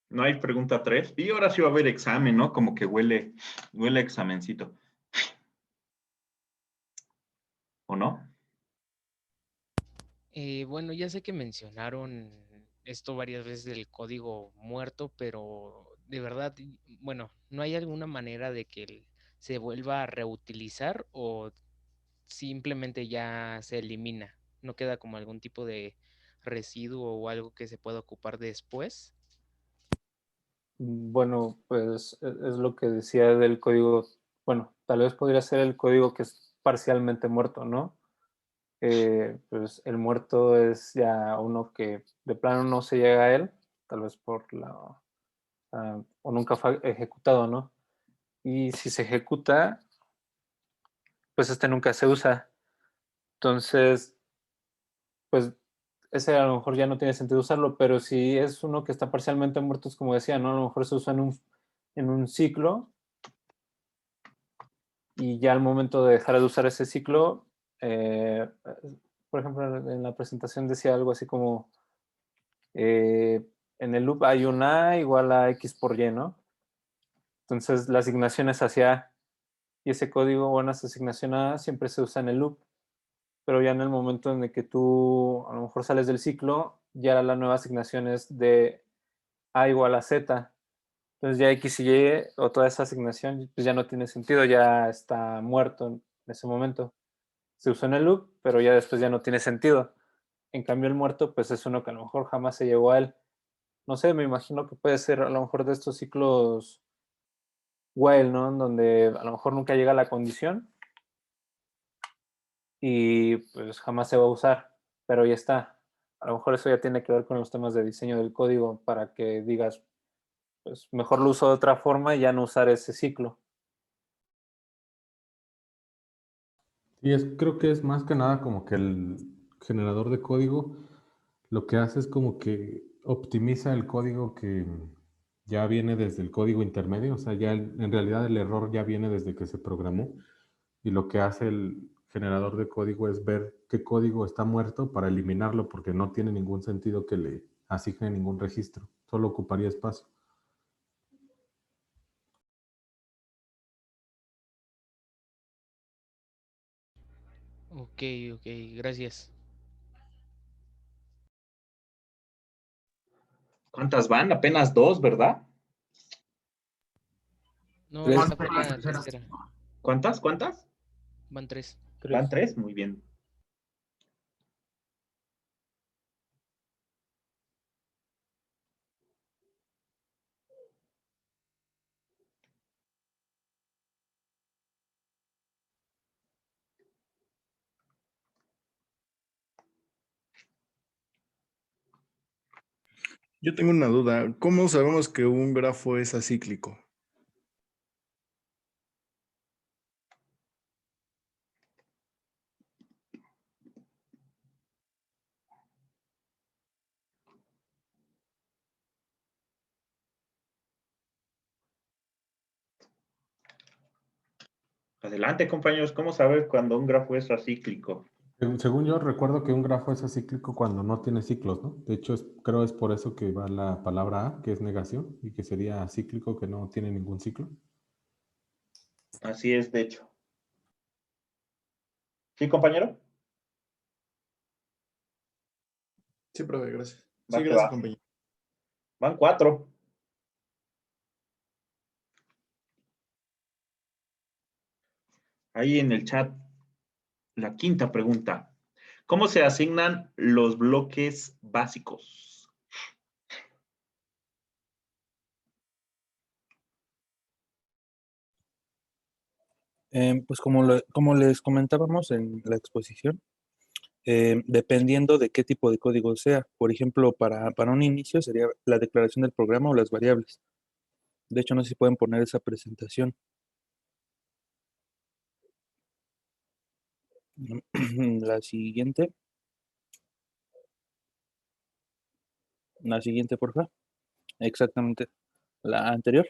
No hay pregunta 3. Y ahora sí va a haber examen, ¿no? Como que huele a examencito. ¿O no? Bueno, ya sé que mencionaron esto varias veces del código muerto, pero de verdad, bueno, ¿no hay alguna manera de que se vuelva a reutilizar o simplemente ya se elimina? ¿No queda como algún tipo de residuo o algo que se pueda ocupar después? Bueno, pues es lo que decía del código. Bueno, tal vez podría ser el código que es parcialmente muerto, ¿no? Pues el muerto es ya uno que de plano no se llega a él, tal vez por o nunca fue ejecutado, ¿no? Y si se ejecuta, pues este nunca se usa. Entonces, pues ese a lo mejor ya no tiene sentido usarlo, pero si es uno que está parcialmente muerto, es como decía, ¿no? A lo mejor se usa en un ciclo y ya al momento de dejar de usar ese ciclo, por ejemplo, en la presentación decía algo así como, en el loop hay un A igual a X por Y, ¿no? Entonces la asignación es hacia A y ese código, bueno, esa asignación A siempre se usa en el loop, pero ya en el momento en el que tú a lo mejor sales del ciclo, ya la nueva asignación es de A igual a Z. Entonces ya X y Y o toda esa asignación pues ya no tiene sentido, ya está muerto en ese momento. Se usó en el loop, pero ya después ya no tiene sentido. En cambio el muerto pues es uno que a lo mejor jamás se llegó a él. No sé, me imagino que puede ser a lo mejor de estos ciclos while, ¿no? En donde a lo mejor nunca llega la condición y pues jamás se va a usar, pero ya está. A lo mejor eso ya tiene que ver con los temas de diseño del código para que digas, pues mejor lo uso de otra forma y ya no usar ese ciclo. Y creo que es más que nada como que el generador de código lo que hace es como que optimiza el código que ya viene desde el código intermedio, o sea, ya en realidad el error ya viene desde que se programó y lo que hace el generador de código es ver qué código está muerto para eliminarlo porque no tiene ningún sentido que le asigne ningún registro, solo ocuparía espacio. Ok, ok, gracias. ¿Cuántas van? Apenas 2, ¿verdad? No, Tres. esta fue la tercera. ¿Cuántas? ¿Cuántas? Van 3. Van 3, muy bien. Yo tengo una duda. ¿Cómo sabemos que un grafo es acíclico? Adelante, compañeros. ¿Cómo saber cuando un grafo es acíclico? Según yo recuerdo que un grafo es acíclico cuando no tiene ciclos, ¿no? De hecho, creo es por eso que va la palabra A, que es negación, y que sería acíclico que no tiene ningún ciclo. Así es, de hecho. ¿Sí, compañero? Sí, profe, gracias. Va Sí, que gracias, va. compañero. Van 4. Ahí en el chat, la quinta pregunta. ¿Cómo se asignan los bloques básicos? Pues como les comentábamos en la exposición, dependiendo de qué tipo de código sea. Por ejemplo, para un inicio sería la declaración del programa o las variables. De hecho, no sé si pueden poner esa presentación. La siguiente. La siguiente, por favor. Exactamente. La anterior.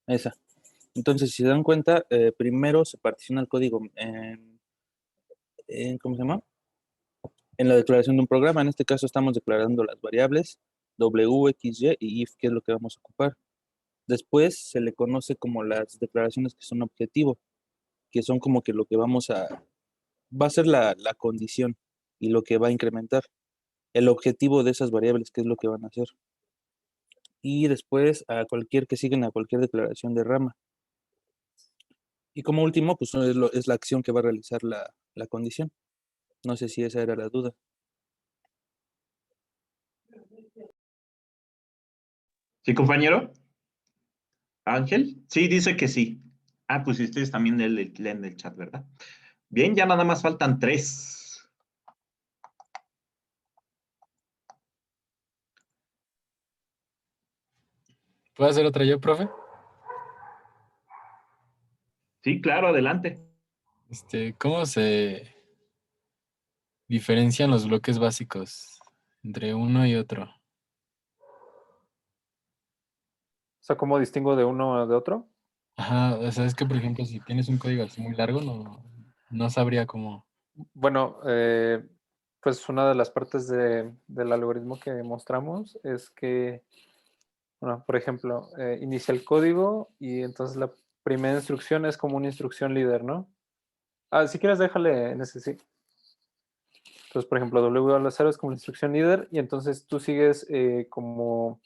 Esa. Entonces, si se dan cuenta, primero se particiona el código ¿cómo se llama? En la declaración de un programa. En este caso estamos declarando las variables W, X, Y y if, que es lo que vamos a ocupar. Después se le conoce como las declaraciones que son objetivo, que son como que lo que va a ser la condición y lo que va a incrementar. El objetivo de esas variables, que es lo que van a hacer. Y después que siguen a cualquier declaración de rama. Y como último, pues es la acción que va a realizar la condición. No sé si esa era la duda. ¿Sí, compañero? ¿Ángel? Sí, dice que sí. Ah, pues ustedes también leen el chat, ¿verdad? Bien, ya nada más faltan 3. ¿Puedo hacer otra yo, profe? Sí, claro, adelante. ¿Cómo se diferencian los bloques básicos entre uno y otro? O sea, ¿cómo distingo de uno de otro? Ajá, o sea, es que por ejemplo, si tienes un código así muy largo, no sabría cómo. Bueno, pues una de las partes del algoritmo que mostramos es que, bueno, por ejemplo, inicia el código y entonces la primera instrucción es como una instrucción líder, ¿no? Ah, si quieres déjale en ese sí. Entonces, por ejemplo, W a la 0 es como la instrucción líder y entonces tú sigues como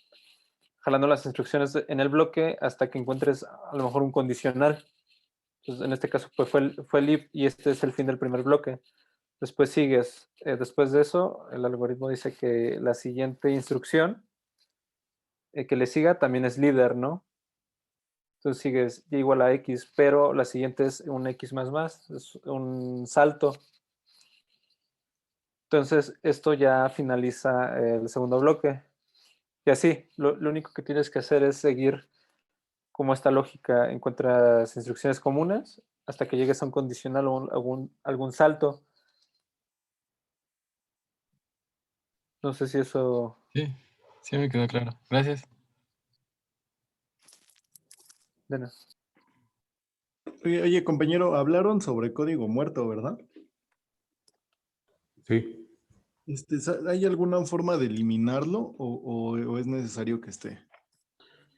jalando las instrucciones en el bloque hasta que encuentres a lo mejor un condicional. Entonces, en este caso pues, fue el if y este es el fin del primer bloque. Después sigues, después de eso, el algoritmo dice que la siguiente instrucción que le siga también es líder, ¿no? Entonces sigues y igual a X, pero la siguiente es un X más, es un salto. Entonces esto ya finaliza el segundo bloque. Y así, lo único que tienes que hacer es seguir como esta lógica, encuentras instrucciones comunes hasta que llegues a un condicional o algún salto. No sé si eso... Sí, sí me quedó claro. Gracias. De nada. Oye, compañero, hablaron sobre código muerto, ¿verdad? Sí. ¿Hay alguna forma de eliminarlo o es necesario que esté?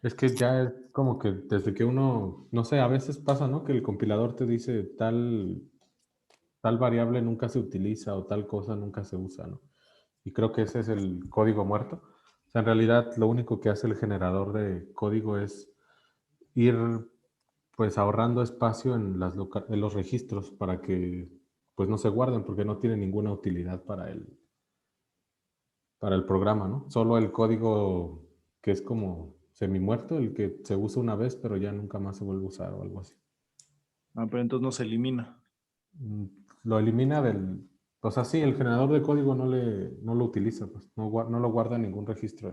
Es que ya es como que desde que uno, no sé, a veces pasa, ¿no? Que el compilador te dice tal variable nunca se utiliza o tal cosa nunca se usa, ¿no? Y creo que ese es el código muerto. O sea, en realidad lo único que hace el generador de código es ir pues ahorrando espacio en en los registros para que pues no se guarden porque no tiene ninguna utilidad para el programa, ¿no? Solo el código que es como semi-muerto, el que se usa una vez pero ya nunca más se vuelve a usar o algo así. Ah, pero entonces no se elimina. Lo elimina o sea, sí, el generador de código no lo utiliza, pues no lo guarda en ningún registro.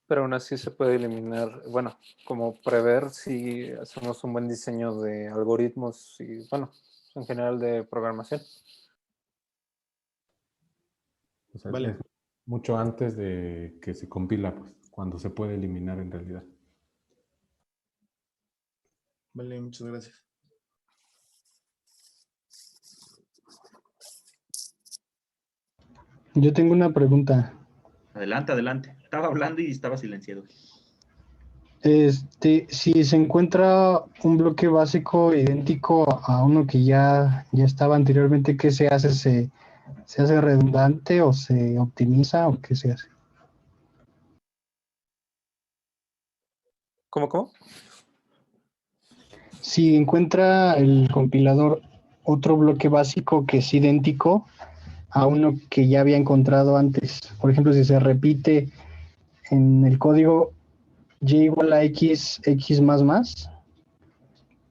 Pero aún así se puede eliminar, bueno, como prever si hacemos un buen diseño de algoritmos y, bueno, en general de programación. O sea, Vale. es mucho antes de que se compila, pues, cuando se puede eliminar en realidad. Vale, muchas gracias. Yo tengo una pregunta. Adelante, adelante. Estaba hablando y estaba silenciado. Si se encuentra un bloque básico idéntico a uno que ya estaba anteriormente, ¿qué se hace? ¿Se hace redundante o se optimiza o qué se hace? ¿Cómo? Si encuentra el compilador otro bloque básico que es idéntico a uno que ya había encontrado antes, por ejemplo, si se repite en el código y igual a x, x más más,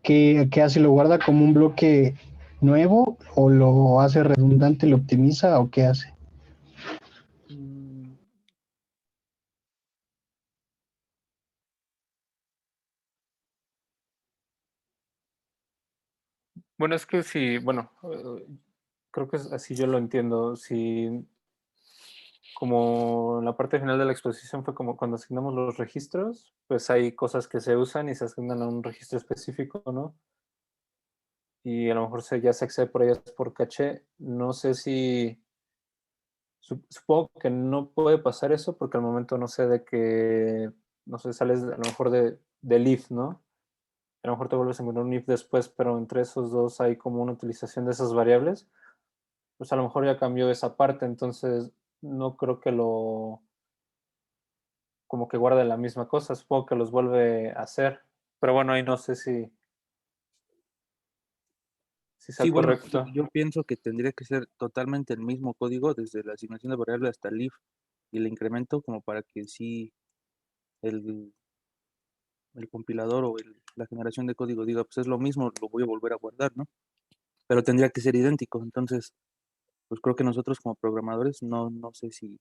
¿qué hace? ¿Lo guarda como un bloque nuevo o lo hace redundante, lo optimiza o qué hace? Mm, Bueno, es que sí, bueno, creo que así yo lo entiendo. Si como la parte final de la exposición fue como cuando asignamos los registros, pues hay cosas que se usan y se asignan a un registro específico, ¿no? Y a lo mejor ya se accede por ellas por caché. No sé si, supongo que no puede pasar eso porque al momento no sé de que, no sé, sales a lo mejor del if, ¿no? A lo mejor te vuelves a encontrar un if después, pero entre esos dos hay como una utilización de esas variables. Pues a lo mejor ya cambió esa parte, entonces no creo que como que guarde la misma cosa, supongo que los vuelve a hacer, pero bueno, ahí no sé si sea Sí, bueno, correcto. yo pienso que tendría que ser totalmente el mismo código, desde la asignación de variable hasta el if y el incremento, como para que sí el, el compilador o la generación de código diga, pues es lo mismo, lo voy a volver a guardar, ¿no? Pero tendría que ser idéntico. Entonces, pues creo que nosotros como programadores no sé si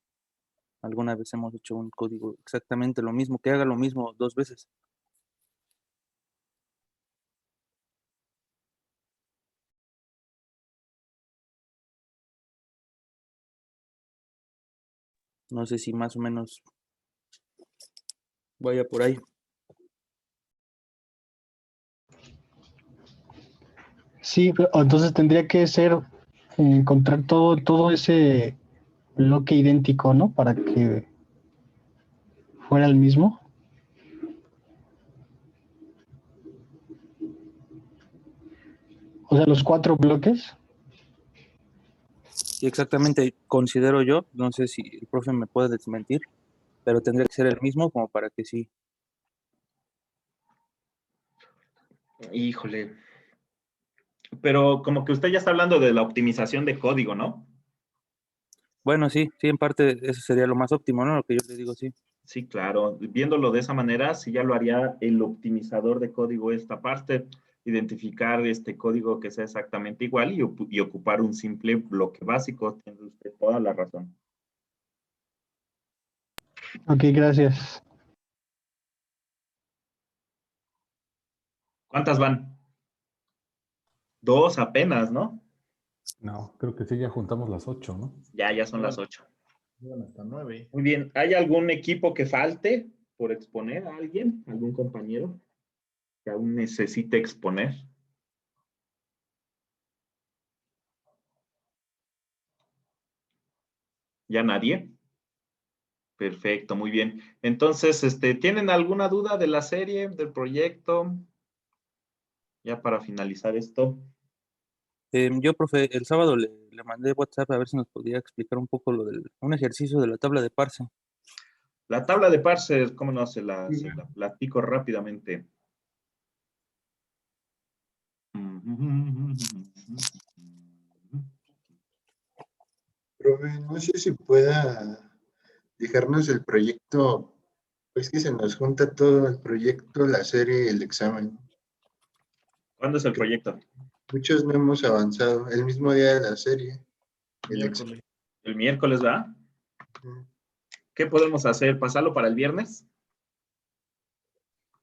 alguna vez hemos hecho un código exactamente lo mismo, que haga lo mismo 2 veces. No sé si más o menos vaya por ahí. Sí, entonces tendría que ser encontrar todo ese bloque idéntico, ¿no? Para que fuera el mismo. O sea, los 4 bloques. Sí, exactamente, considero yo, no sé si el profe me puede desmentir, pero tendría que ser el mismo como para que sí. Híjole. Pero como que usted ya está hablando de la optimización de código, ¿no? Bueno, sí, en parte eso sería lo más óptimo, ¿no? Lo que yo le digo, sí. Sí, claro. Viéndolo de esa manera, sí ya lo haría el optimizador de código esta parte, identificar este código que sea exactamente igual y ocupar un simple bloque básico. Tiene usted toda la razón. Ok, gracias. ¿Cuántas van? 2 apenas, ¿no? No, creo que sí, ya juntamos las 8, ¿no? Ya son las 8. Llegan hasta 9. Muy bien. ¿Hay algún equipo que falte por exponer a alguien? ¿Algún compañero que aún necesite exponer? ¿Ya nadie? Perfecto, muy bien. Entonces, ¿tienen alguna duda de la serie, del proyecto? Ya para finalizar esto. Yo, profe, el sábado le mandé WhatsApp a ver si nos podía explicar un poco un ejercicio de la tabla de parse. La tabla de parses, ¿cómo no? Se la platico rápidamente. Profe, no sé si pueda dejarnos el proyecto, pues que se nos junta todo el proyecto, la serie y el examen. ¿Cuándo es el proyecto? Muchos no hemos avanzado. El mismo día de la serie, el examen. Miércoles. El miércoles, ¿verdad? ¿Qué podemos hacer? ¿Pasarlo para el viernes?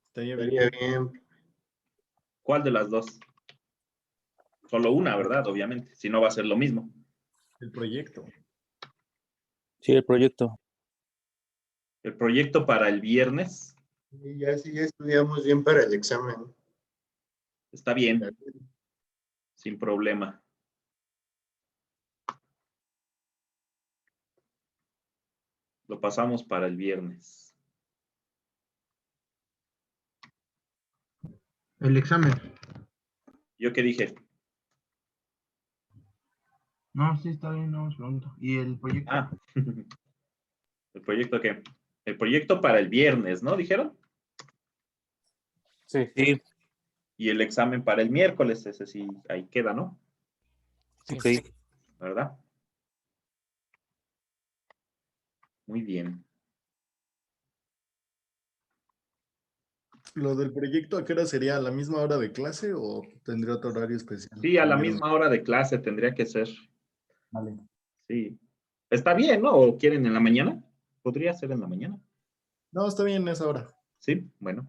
Estaría Estaría bien. bien. ¿Cuál de las dos? Solo una, ¿verdad? Obviamente. Si no va a ser lo mismo. El proyecto. Sí, el proyecto. El proyecto para el viernes Y ya sí, ya estudiamos bien para el examen. está bien, sin problema. Lo pasamos para el viernes. El examen. ¿Yo qué dije? No, sí, está bien, no, os pregunto. ¿Y el proyecto? Ah, ¿el proyecto qué? El proyecto para el viernes, ¿no? ¿Dijeron? Sí. Sí, Y el examen para el miércoles, ese sí, ahí queda, ¿no? ok. ¿Verdad? Muy bien. ¿Lo del proyecto a qué hora sería? ¿A la misma hora de clase o tendría otro horario especial? Sí, a la ¿Vieron? misma hora de clase tendría que ser. Vale. Sí. Está bien, ¿no? ¿O quieren en la mañana? Podría ser en la mañana. No, está bien esa hora. Sí, bueno.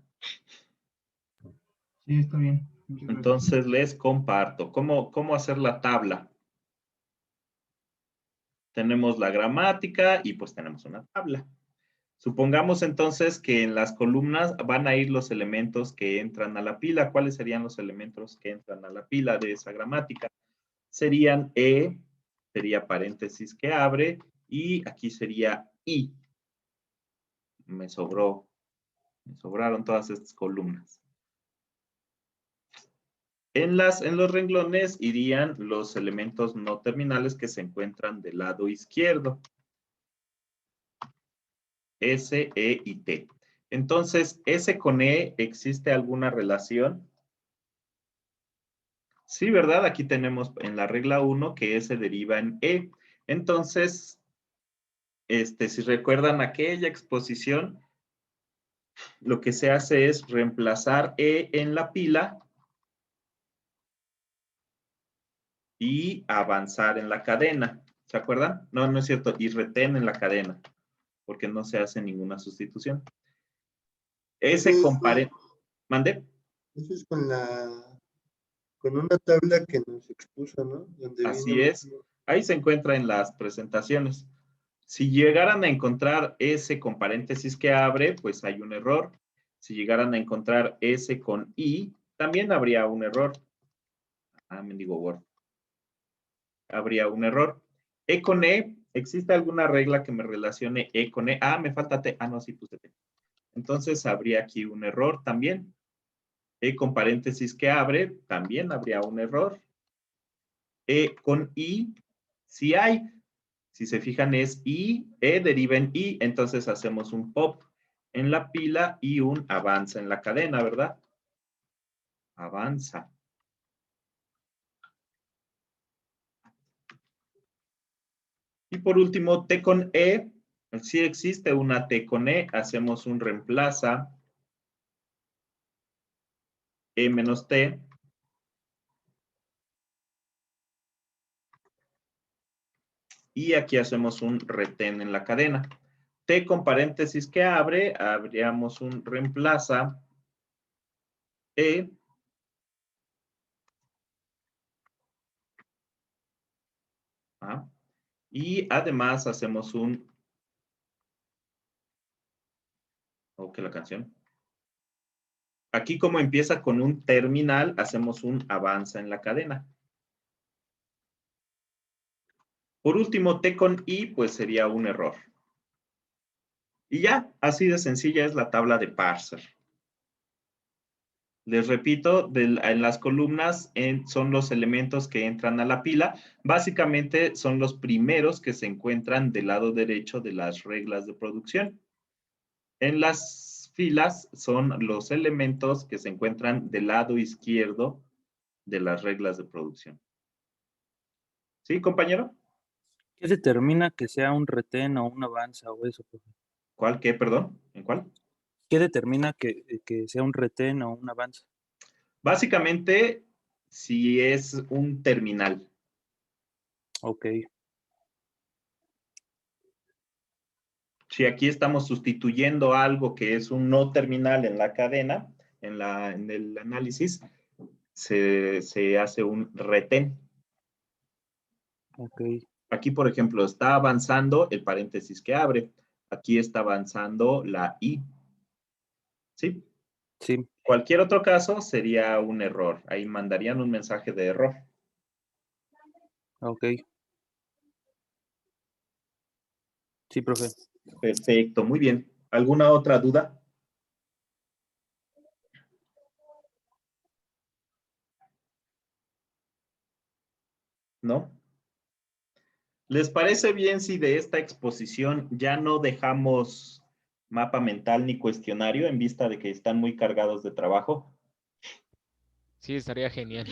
Sí, está bien. Muchas gracias. Entonces les comparto. ¿Cómo hacer la tabla? Tenemos la gramática y pues tenemos una tabla. Supongamos entonces que en las columnas van a ir los elementos que entran a la pila. ¿Cuáles serían los elementos que entran a la pila de esa gramática? Serían E, sería paréntesis que abre, y aquí sería I. Me sobraron todas estas columnas. En los renglones irían los elementos no terminales que se encuentran del lado izquierdo. S, E y T. Entonces, S con E, ¿existe alguna relación? Sí, ¿verdad? Aquí tenemos en la regla 1 que S deriva en E. Entonces, si recuerdan aquella exposición, lo que se hace es reemplazar E en la pila y avanzar en la cadena. ¿Se acuerdan? No, no es cierto. Y retén en la cadena, porque no se hace ninguna sustitución. Ese compare... ¿Mande? Eso es con una tabla que nos expuso, ¿no? Donde Así viene es. Ahí se encuentra en las presentaciones. Si llegaran a encontrar S con paréntesis que abre, pues hay un error. Si llegaran a encontrar S con I, también habría un error. Ah, mendigo Word. Habría un error. E con E, ¿existe alguna regla que me relacione E con E? Ah, me falta T. Ah, no, sí puse T. Entonces habría aquí un error también. E con paréntesis que abre, también habría un error. E con I, sí hay. Si se fijan es I, E deriva en I, entonces hacemos un pop en la pila y un avanza en la cadena, ¿verdad? Avanza. Y por último, T con E. Si existe una T con E, hacemos un reemplaza E menos T. Y aquí hacemos un retén en la cadena. T con paréntesis que abre, habríamos un reemplaza E. ¿Ah? Y además hacemos un... ¿O qué la canción? Aquí como empieza con un terminal, hacemos un avanza en la cadena. Por último, T con I, pues sería un error. Y ya, así de sencilla es la tabla de parser. Les repito, en las columnas son los elementos que entran a la pila. Básicamente son los primeros que se encuentran del lado derecho de las reglas de producción. En las filas son los elementos que se encuentran del lado izquierdo de las reglas de producción. ¿Sí, compañero? ¿Qué determina que sea un retén o un avanza o eso, profe? ¿Cuál qué, perdón? ¿En cuál? ¿Qué determina que sea un retén o un avanza? Básicamente, si es un terminal. Ok. Si aquí estamos sustituyendo algo que es un no terminal en la cadena, en el análisis, se hace un retén. Ok. Aquí, por ejemplo, está avanzando el paréntesis que abre. Aquí está avanzando la I. ¿Sí? Sí. Cualquier otro caso sería un error. Ahí mandarían un mensaje de error. Ok. Sí, profe. Perfecto, muy bien. ¿Alguna otra duda? ¿No? ¿Les parece bien si de esta exposición ya no dejamos mapa mental ni cuestionario en vista de que están muy cargados de trabajo? Sí, estaría genial.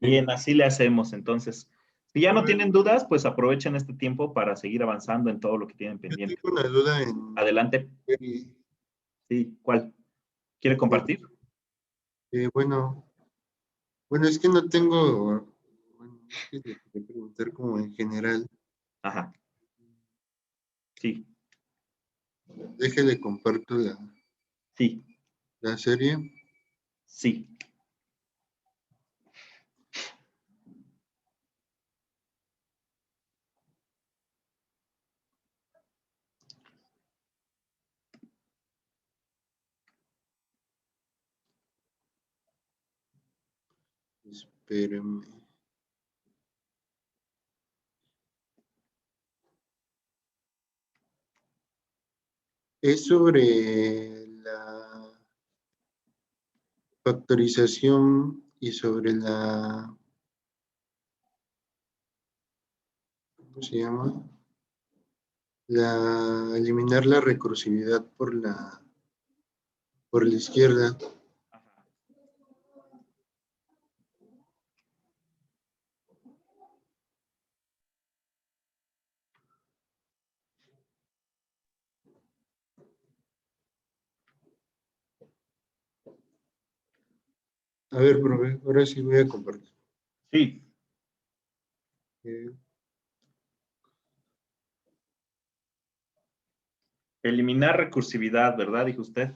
Bien, así le hacemos entonces. Si ya no tienen dudas, pues aprovechen este tiempo para seguir avanzando en todo lo que tienen pendiente. Tengo una duda en... Adelante. Sí, ¿cuál? ¿Quiere compartir? Bueno, es que no tengo... Bueno, es que le quería preguntar como en general. Ajá. Sí. Déjele comparto Sí. la serie. Sí. Espérame. Es sobre la factorización y sobre la... ¿Cómo se llama? Eliminar la recursividad por la izquierda. A ver, profe, ahora sí voy a compartir. Sí. Eliminar recursividad, ¿verdad? Dijo usted.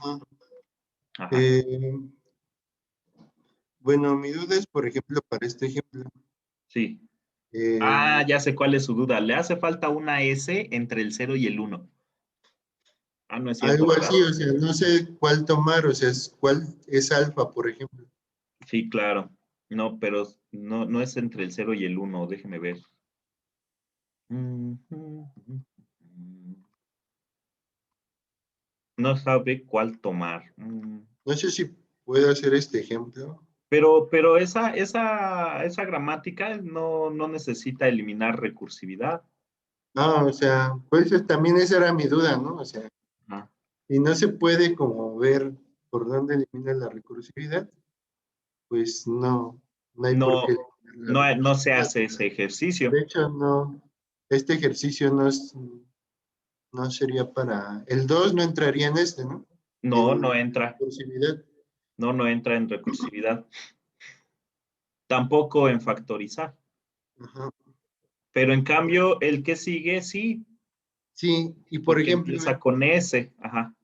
Ajá. Bueno, mi duda es, por ejemplo, para este ejemplo. Sí. Ya sé cuál es su duda. Le hace falta una S entre el 0 y el 1. No es cierto, Algo ¿verdad? así, o sea, no sé cuál tomar, o sea, cuál es alfa, por ejemplo. Sí, claro. No, pero no es entre el 0 y el 1. Déjeme ver. No sabe cuál tomar. No sé si puedo hacer este ejemplo. Pero esa gramática no necesita eliminar recursividad. No, o sea, pues también esa era mi duda, ¿no? O sea, y no se puede como ver por dónde elimina la recursividad, pues no hay por qué eliminar la No se recursividad. hace ese ejercicio. De hecho, no, este ejercicio no sería para... El 2 no entraría en este, ¿no? No entra. Recursividad. No entra en recursividad. Tampoco en factorizar. Ajá. Pero en cambio, el que sigue, sí. Sí, y por Porque ejemplo... empieza con S. Ajá.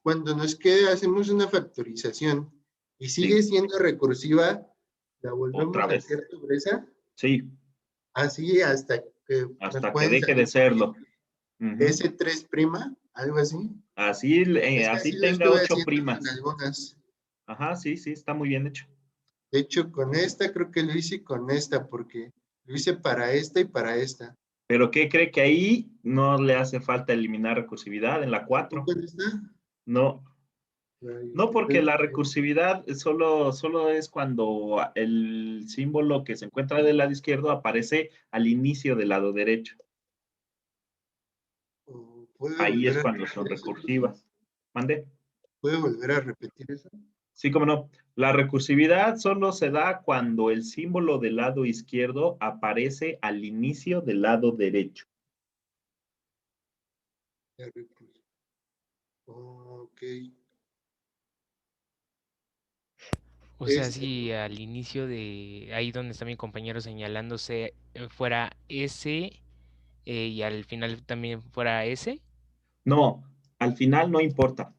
Cuando nos queda, hacemos una factorización y sigue siendo recursiva, la volvemos Otra a vez. hacer sobre esa. Sí. Así hasta que nos Hasta que pueden deje de salir serlo. S3', algo así. Así Es que así lo tenga estuve 8 haciendo en primas. algunas. Ajá, sí, está muy bien hecho. De hecho, con esta creo que lo hice con esta, porque lo hice para esta y para esta. Pero ¿qué cree que ahí no le hace falta eliminar recursividad en la 4? ¿Cuál está? No. No, porque la recursividad solo es cuando el símbolo que se encuentra del lado izquierdo aparece al inicio del lado derecho. Ahí es cuando son recursivas. ¿Mande? ¿Puedo volver a repetir eso? Sí, cómo no. La recursividad solo se da cuando el símbolo del lado izquierdo aparece al inicio del lado derecho. Ok. O sea, si al inicio de ahí donde está mi compañero señalándose fuera S y al final también fuera S. No, al final no importa,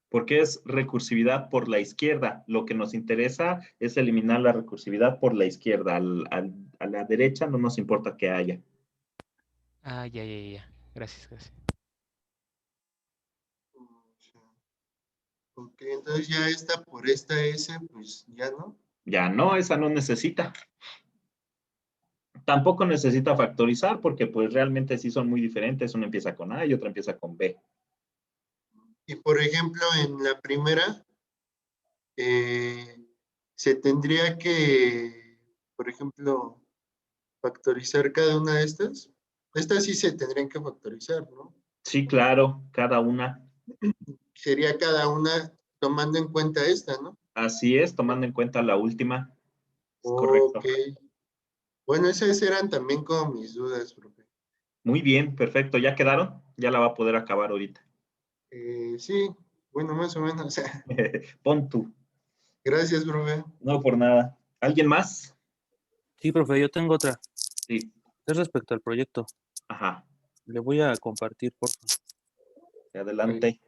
porque es recursividad por la izquierda. Lo que nos interesa es eliminar la recursividad por la izquierda. A la derecha no nos importa que haya. Ya. Gracias. Ok, entonces ya esta por esta S, pues ya no. Ya no, esa no necesita. Tampoco necesita factorizar porque pues realmente sí son muy diferentes. Uno empieza con A y otro empieza con B. Y por ejemplo, en la primera, se tendría que, por ejemplo, factorizar cada una de estas. Estas sí se tendrían que factorizar, ¿no? Sí, claro, cada una. Sería cada una tomando en cuenta esta, ¿no? Así es, tomando en cuenta la última. Es correcto. Ok. Bueno, esas eran también como mis dudas, profe. Muy bien, perfecto. ¿Ya quedaron? Ya la va a poder acabar ahorita. Sí, bueno, más o menos. Pon tú. Gracias, profe. No por nada. ¿Alguien más? Sí, profe, yo tengo otra. Sí. Es respecto al proyecto. Ajá. Le voy a compartir, por favor. Adelante.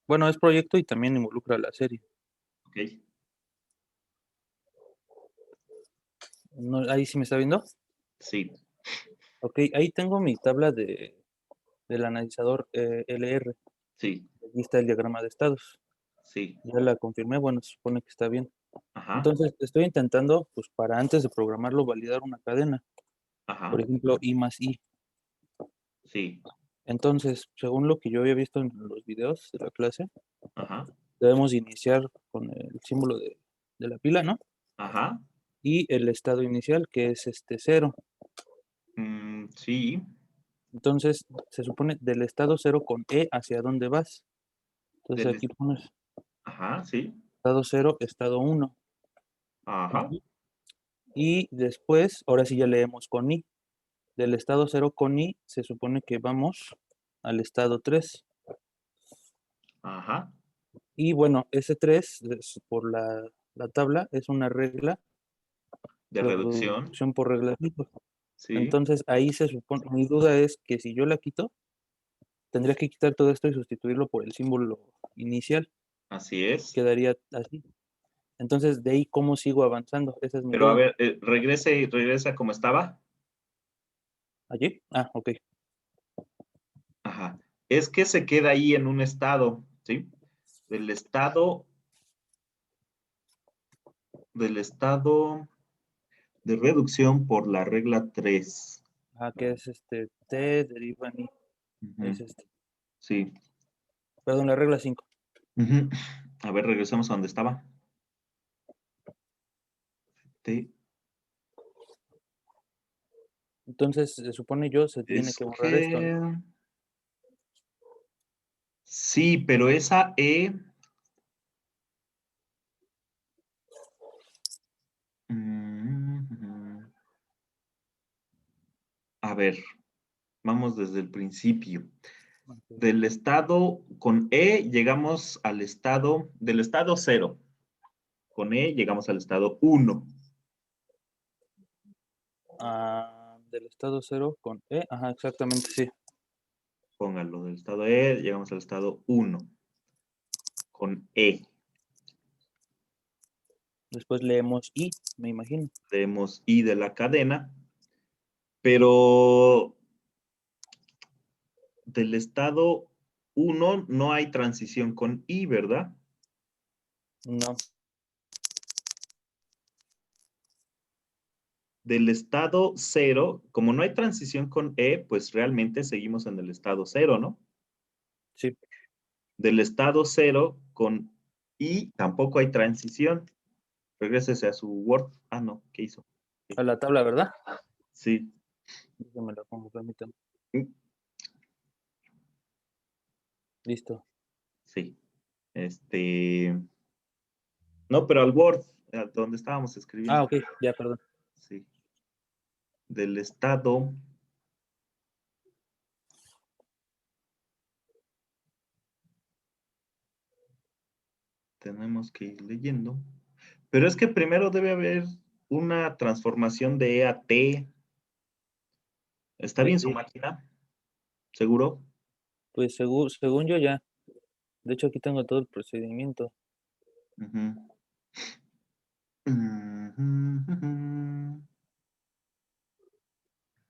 Bueno, es proyecto y también involucra la serie. Ok. No, ¿ahí sí me está viendo? Sí. Ok, ahí tengo mi tabla del analizador LR. Sí. Aquí está el diagrama de estados. Sí. Ya la confirmé, bueno, se supone que está bien. Ajá. Entonces, estoy intentando, pues para antes de programarlo, validar una cadena. Ajá. Por ejemplo, I más I. Sí. Entonces, según lo que yo había visto en los videos de la clase, Ajá. debemos iniciar con el símbolo de la pila, ¿no? Ajá. Y el estado inicial, que es 0. Sí. Entonces, se supone del estado 0 con E hacia dónde vas. Entonces, Del aquí pones Ajá, sí. estado 0, estado 1. Ajá. Y después, ahora sí ya leemos con I. Del estado 0 con I, se supone que vamos al estado 3. Ajá. Y bueno, ese 3, por la tabla, es una regla, De reducción. reducción por regla. Sí. Entonces, ahí se supone, mi duda es que si yo la quito, tendría que quitar todo esto y sustituirlo por el símbolo inicial. Así es. Quedaría así. Entonces, de ahí, ¿cómo sigo avanzando? Esa es mi Pero a duda. ver, regresa como estaba. ¿Allí? Ah, ok. Ajá. Es que se queda ahí en un estado, ¿sí? Del estado de reducción por la regla 3. Ah, que es T deriva en I. Es Sí. Perdón, la regla 5. A ver, regresamos a donde estaba. T. Entonces, se supone se tiene Es que borrar esto, que... ¿no? Sí, pero esa E... A ver, vamos desde el principio. Del estado con E llegamos al estado, del estado 0. Con E llegamos al estado 1. Del estado 0 con E. Ajá, exactamente, sí. Póngalo, del estado E llegamos al estado 1. Con E. Después leemos I, me imagino. Leemos I de la cadena. Pero del estado 1 no hay transición con I, ¿verdad? No. Del estado 0, como no hay transición con E, pues realmente seguimos en el estado 0, ¿no? Sí. Del estado 0 con I tampoco hay transición. Regrésese a su Word. Ah, no, ¿qué hizo? A la tabla, ¿verdad? Sí. Déjame la pongo, permítame. Listo. Sí. No, pero al Word, donde estábamos escribiendo. Ah, ok, ya, perdón. Sí. Del estado. Tenemos que ir leyendo. Pero es que primero debe haber una transformación de E a T. ¿Está bien su máquina? ¿Seguro? Pues según yo ya. De hecho, aquí tengo todo el procedimiento.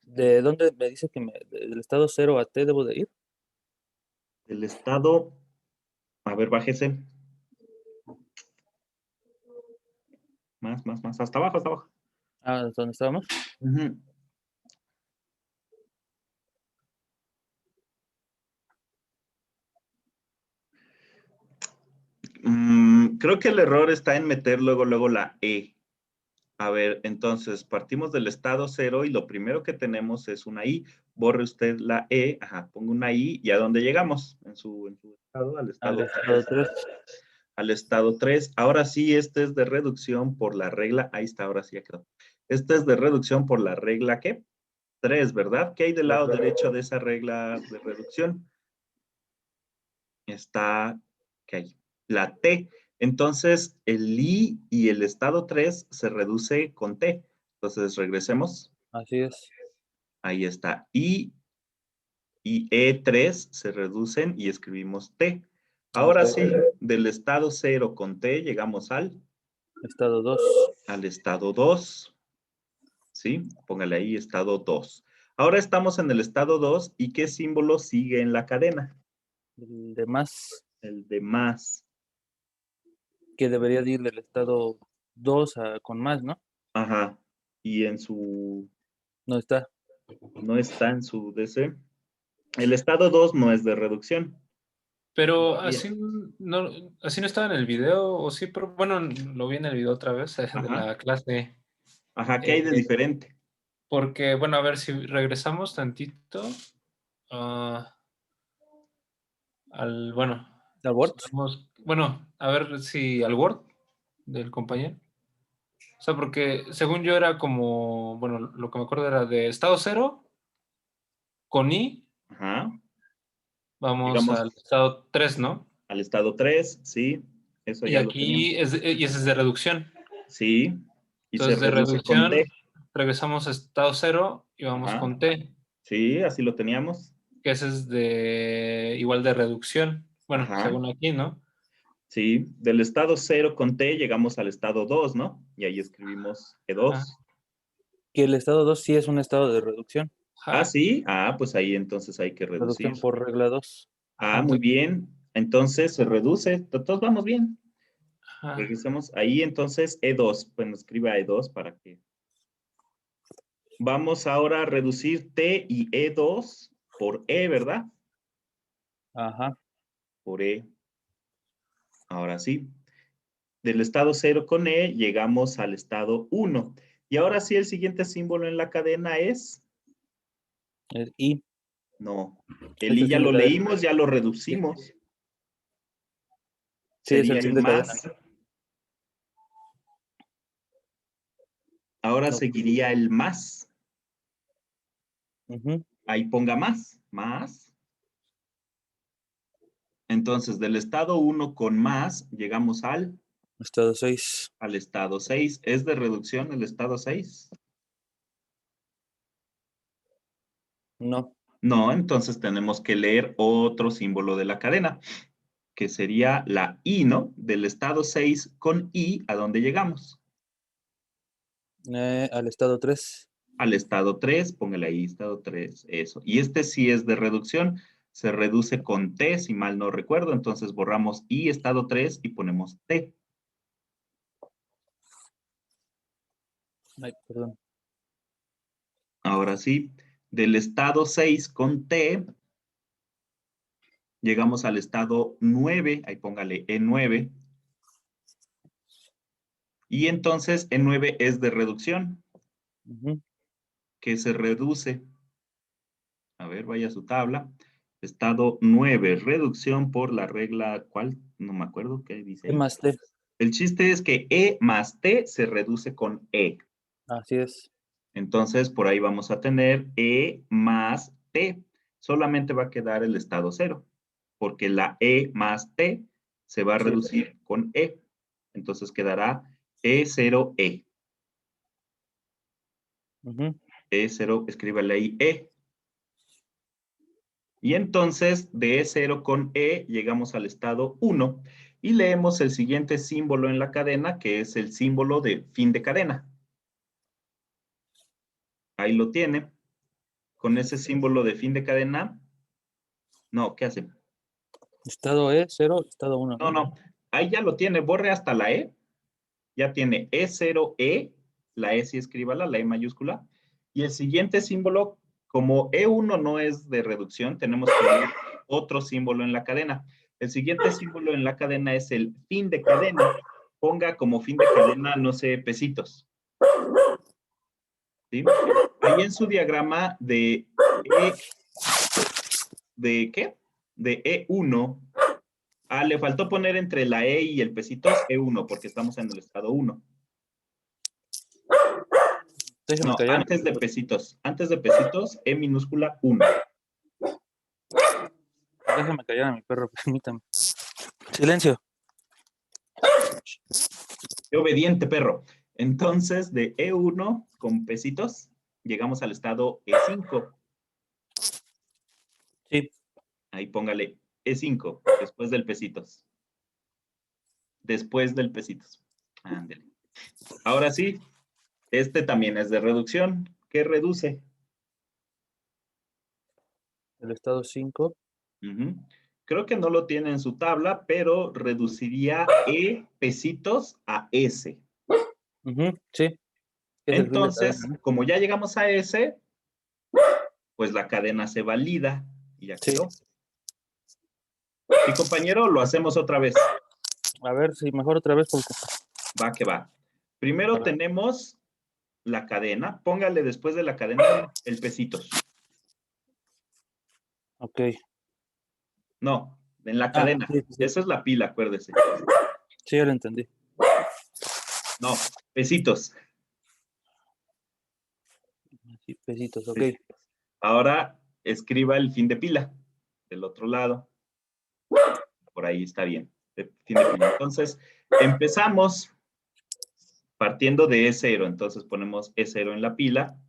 ¿De dónde me dice que del estado 0 a T debo de ir? El estado, a ver, bájese. Más, hasta abajo, hasta abajo. Ah, ¿dónde estábamos? Creo que el error está en meter luego la E. A ver, entonces partimos del estado 0 y lo primero que tenemos es una I. Borre usted la E, ajá, ponga una I y ¿a dónde llegamos? En su estado, al estado 3. Al estado 3. Ahora sí, este es de reducción por la regla, ahí está, ahora sí ya quedó. Este es de reducción por la regla, ¿qué? 3, ¿verdad? ¿Qué hay del lado derecho de esa regla de reducción? Está, ¿qué hay? La T. Entonces, el I y el estado 3 se reduce con T. Entonces, regresemos. Así es. Ahí está. I y E3 se reducen y escribimos T. Ahora sí, del estado 0 con T llegamos al estado 2. Al estado 2. ¿Sí? Póngale ahí estado 2. Ahora estamos en el estado 2 y ¿qué símbolo sigue en la cadena? El de más. El de más. Que debería de ir del estado 2 con más, ¿no? Ajá. Y en su... No está. No está en su DC. El estado 2 no es de reducción. Pero así no estaba en el video, o sí, pero bueno, lo vi en el video otra vez de la clase. Ajá, ¿qué hay de diferente? Porque, bueno, a ver si regresamos tantito al, bueno. ¿Al Word? Bueno, a ver si al Word del compañero. O sea, porque según yo era como, bueno, lo que me acuerdo era de estado 0 con I. Ajá. Vamos al estado 3, ¿no? Al estado 3, sí. Eso y ya aquí lo teníamos. y ese es de reducción. Sí. Y entonces se de reduce con reducción T. regresamos a estado 0 y vamos Ajá. con T. Sí, así lo teníamos. Que ese es de igual de reducción. Bueno, Ajá. según aquí, ¿no? Sí, del estado 0 con T llegamos al estado 2, ¿no? Y ahí escribimos E2. Ajá. Que el estado 2 sí es un estado de reducción. Ah, sí. Ah, pues ahí entonces hay que reducir. Reducción por regla 2. Ah, muy bien. Entonces se reduce. Todos vamos bien. Ajá. Regresemos ahí, entonces E2. Bueno, escriba E2 para que... Vamos ahora a reducir T y E2 por E, ¿verdad? Ajá. Por E. Ahora sí. Del estado 0 con E llegamos al estado 1. Y ahora sí, el siguiente símbolo en la cadena es... El I. No. El I ya fin de lo cadena. leímos, ya lo reducimos. Sí, es Sería el fin el de más. cadena. Ahora No. seguiría el más. Ujú. Ahí ponga más. Más. Entonces, del estado 1 con más, llegamos al... Estado 6. Al estado 6. ¿Es de reducción el estado 6? No. No, entonces tenemos que leer otro símbolo de la cadena, que sería la I, ¿no? Del estado 6 con I, ¿a dónde llegamos? Al estado 3. Al estado 3, póngale ahí, estado 3, eso. Y este sí es de reducción, se reduce con T, si mal no recuerdo, entonces borramos I, estado 3 y ponemos T. Ay, perdón. Ahora sí, del estado 6 con T, llegamos al estado 9, ahí póngale E9. Y entonces E9 es de reducción, que se reduce. A ver, vaya a su tabla. Estado 9, reducción por la regla, ¿cuál? No me acuerdo qué dice E ahí. más T. El chiste es que E más T se reduce con E. Así es. Entonces, por ahí vamos a tener E más T. Solamente va a quedar el estado 0, porque la E más T se va a reducir con E. Entonces quedará E0E. E0, escríbale ahí E. Y entonces de E0 con E llegamos al estado 1 y leemos el siguiente símbolo en la cadena, que es el símbolo de fin de cadena. Ahí lo tiene. Con ese símbolo de fin de cadena. No, ¿qué hace? Estado E0, estado 1. No. Ahí ya lo tiene. Borre hasta la E. Ya tiene E0E. La E sí escríbala, la E mayúscula. Y el siguiente símbolo, como E1 no es de reducción, tenemos que leer otro símbolo en la cadena. El siguiente símbolo en la cadena es el fin de cadena. Ponga como fin de cadena, no sé, pesitos. ¿Sí? Ahí en su diagrama de ¿qué? De E1. Le faltó poner entre la E y el pesitos E1, porque estamos en el estado 1. Déjeme No, callar. antes de pesitos. Antes de pesitos, E minúscula 1. Déjeme callar a mi perro, permítame. Silencio. Qué obediente, perro. Entonces, de E1 con pesitos, llegamos al estado E5. Sí. Ahí póngale E5, después del pesitos. Después del pesitos. Ándele. Ahora sí, este también es de reducción. ¿Qué reduce? El estado 5. Ujú. Creo que no lo tiene en su tabla, pero reduciría E pesitos a S. Sí. Es el fin de Entonces, cadena, ¿no? como ya llegamos a S, pues la cadena se valida y ya quedó. Y compañero, lo hacemos otra vez. A ver si mejor otra vez porque... Va que va. Primero tenemos la cadena. Póngale después de la cadena el pesitos. Ok. No, en la cadena. Sí. Esa es la pila, acuérdese. Sí, ya lo entendí. No, pesitos. Sí, pesitos, ok. Pesitos. Ahora escriba el fin de pila del otro lado. Por ahí está bien. Fin de pila. Entonces, empezamos partiendo de E0. Entonces ponemos E0 en la pila.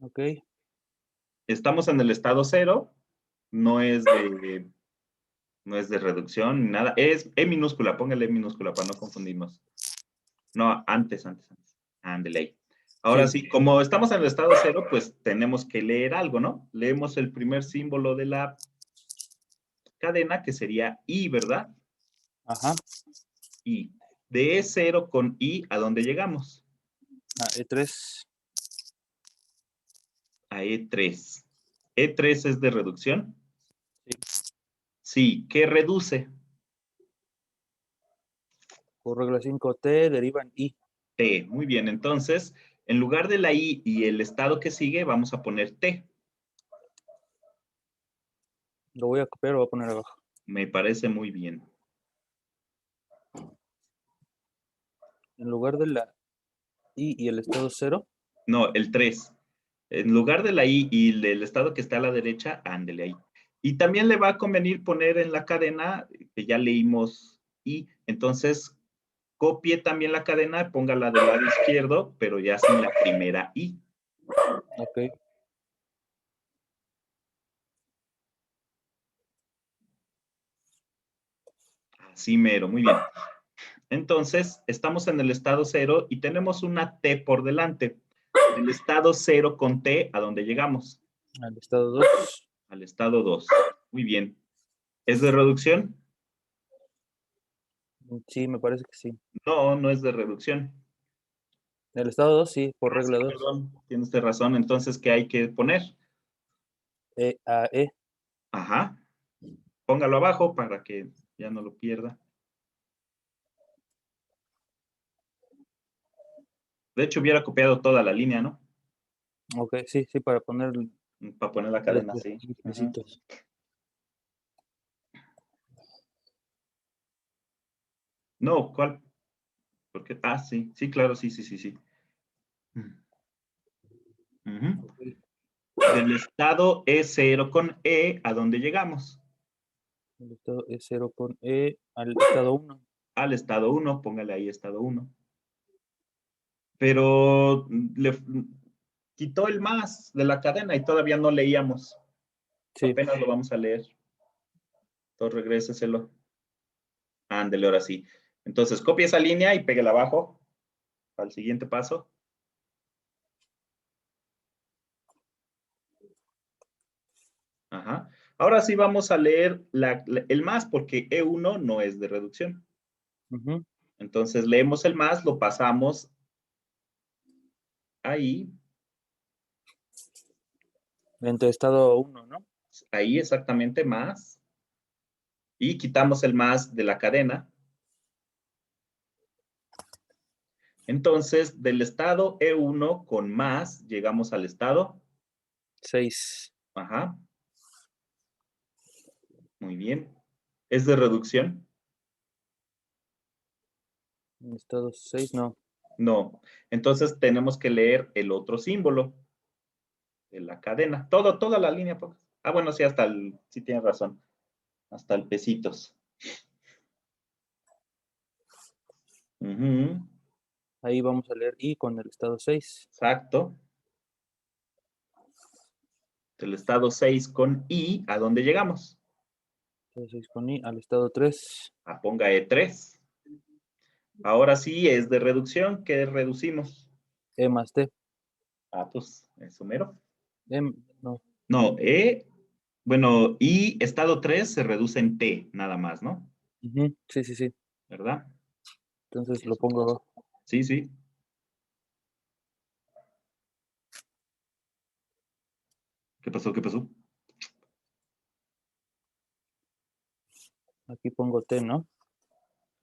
Ok. Estamos en el estado 0. No es de reducción ni nada. Es E minúscula. Póngale E minúscula para no confundirnos. No, antes. Ándele ahí. Ahora sí, como estamos en el estado 0, pues tenemos que leer algo, ¿no? Leemos el primer símbolo de la cadena, que sería I, ¿verdad? Ajá. I. De E0 con I, ¿a dónde llegamos? A E3. A E3. ¿E3 es de reducción? Sí. Sí. ¿Qué reduce? Por regla 5T derivan I. T. Muy bien. Entonces, en lugar de la I y el estado que sigue, vamos a poner T. Lo voy a copiar, lo voy a poner abajo. Me parece muy bien. En lugar de la I y el estado 0. No, el 3. En lugar de la I y del estado que está a la derecha, ándele ahí. Y también le va a convenir poner en la cadena, que ya leímos I, entonces copie también la cadena, póngala del lado izquierdo, pero ya sin la primera I. Ok. Así mero, muy bien. Entonces, estamos en el estado 0 y tenemos una T por delante. Del estado 0 con T, ¿a dónde llegamos? Al estado 2. Al estado 2. Muy bien. ¿Es de reducción? Sí, me parece que sí. No, no es de reducción. El estado 2, sí, por regla 2. Perdón, tiene usted razón. Entonces, ¿qué hay que poner? E a E. Ajá. Póngalo abajo para que ya no lo pierda. De hecho, hubiera copiado toda la línea, ¿no? Ok, sí, para poner... Para poner la cadena, sí. Pesitos. No, ¿cuál? Porque, sí, sí, claro, sí. Okay. Del estado E0 con E, ¿a dónde llegamos? El estado E0 con E al estado 1. Al estado 1, póngale ahí estado 1. Pero le quitó el más de la cadena y todavía no leíamos. Sí. Apenas lo vamos a leer. Entonces, regréseselo. Ándele, ahora sí. Entonces, copie esa línea y péguela abajo al siguiente paso. Ajá. Ahora sí vamos a leer el más porque E1 no es de reducción. Entonces, leemos el más, lo pasamos ahí. Dentro de estado 1, ¿no? Ahí exactamente más. Y quitamos el más de la cadena. Entonces, del estado E1 con más, llegamos al estado 6. Ajá. Muy bien. ¿Es de reducción? En estado 6, no. No. Entonces tenemos que leer el otro símbolo de la cadena. Toda la línea. Ah, bueno, sí, sí tienes razón. Hasta el pesitos. Ujú. Ahí vamos a leer I con el estado 6. Exacto. Del estado 6 con I, ¿a dónde llegamos? Estado 6 con I al estado 3. Ponga E3. Ahora sí es de reducción. ¿Qué reducimos? E más T. Pues, eso mero. No. No, bueno, I estado 3 se reduce en T, nada más, ¿no? Sí, sí, sí. ¿Verdad? Entonces lo pongo abajo. Sí, sí. ¿Qué pasó? ¿Qué pasó? Aquí pongo T, ¿no?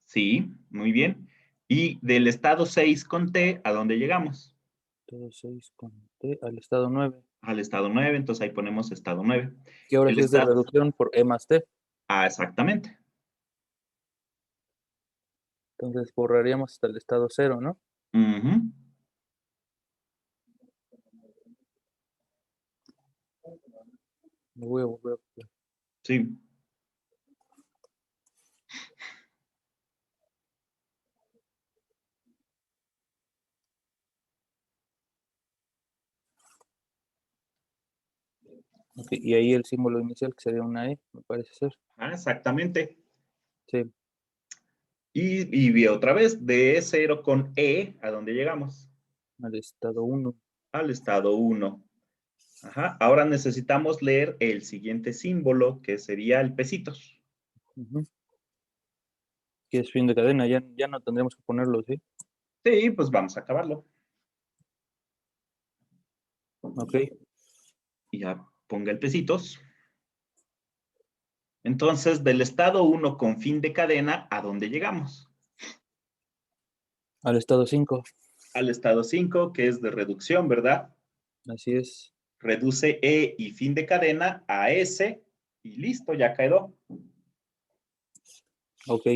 Sí, muy bien. Y del estado 6 con T, ¿a dónde llegamos? Estado 6 con T al estado 9. Al estado 9, entonces ahí ponemos estado 9. Que ahora El sí es de estado... reducción por E más T. Exactamente. Entonces borraríamos hasta el estado 0, ¿no? Ujú. Me voy a volver a copiar. Sí. Okay, y ahí el símbolo inicial que sería una E, me parece ser. Exactamente. Sí. Y otra vez, de 0 con E, ¿a dónde llegamos? Al estado 1. Al estado 1. Ajá. Ahora necesitamos leer el siguiente símbolo, que sería el pesitos. Que es fin de cadena, ya no tendremos que ponerlo, ¿sí? Sí, pues vamos a acabarlo. Ok. Y ya ponga el pesitos. Entonces, del estado 1 con fin de cadena, ¿a dónde llegamos? Al estado 5. Al estado 5, que es de reducción, ¿verdad? Así es. Reduce E y fin de cadena a S y listo, ya quedó. Ok.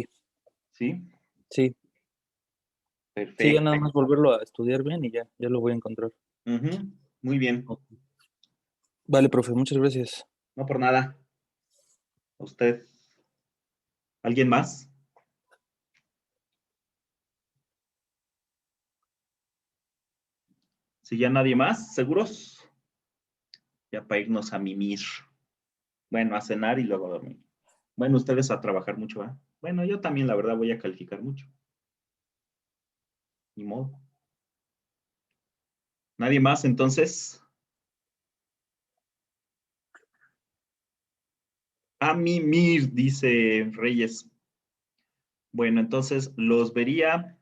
¿Sí? Sí. Perfecto. Sí, ya nada más volverlo a estudiar bien y ya lo voy a encontrar. Muy bien. Okay. Vale, profe, muchas gracias. No por nada. ¿A usted? ¿Alguien más? Si ya nadie más, ¿seguros? Ya para irnos a mimir. Bueno, a cenar y luego a dormir. Bueno, ustedes a trabajar mucho, ¿eh? Bueno, yo también, la verdad, voy a calificar mucho. Ni modo. ¿Nadie más, entonces? A mimir, dice Reyes. Bueno, entonces los vería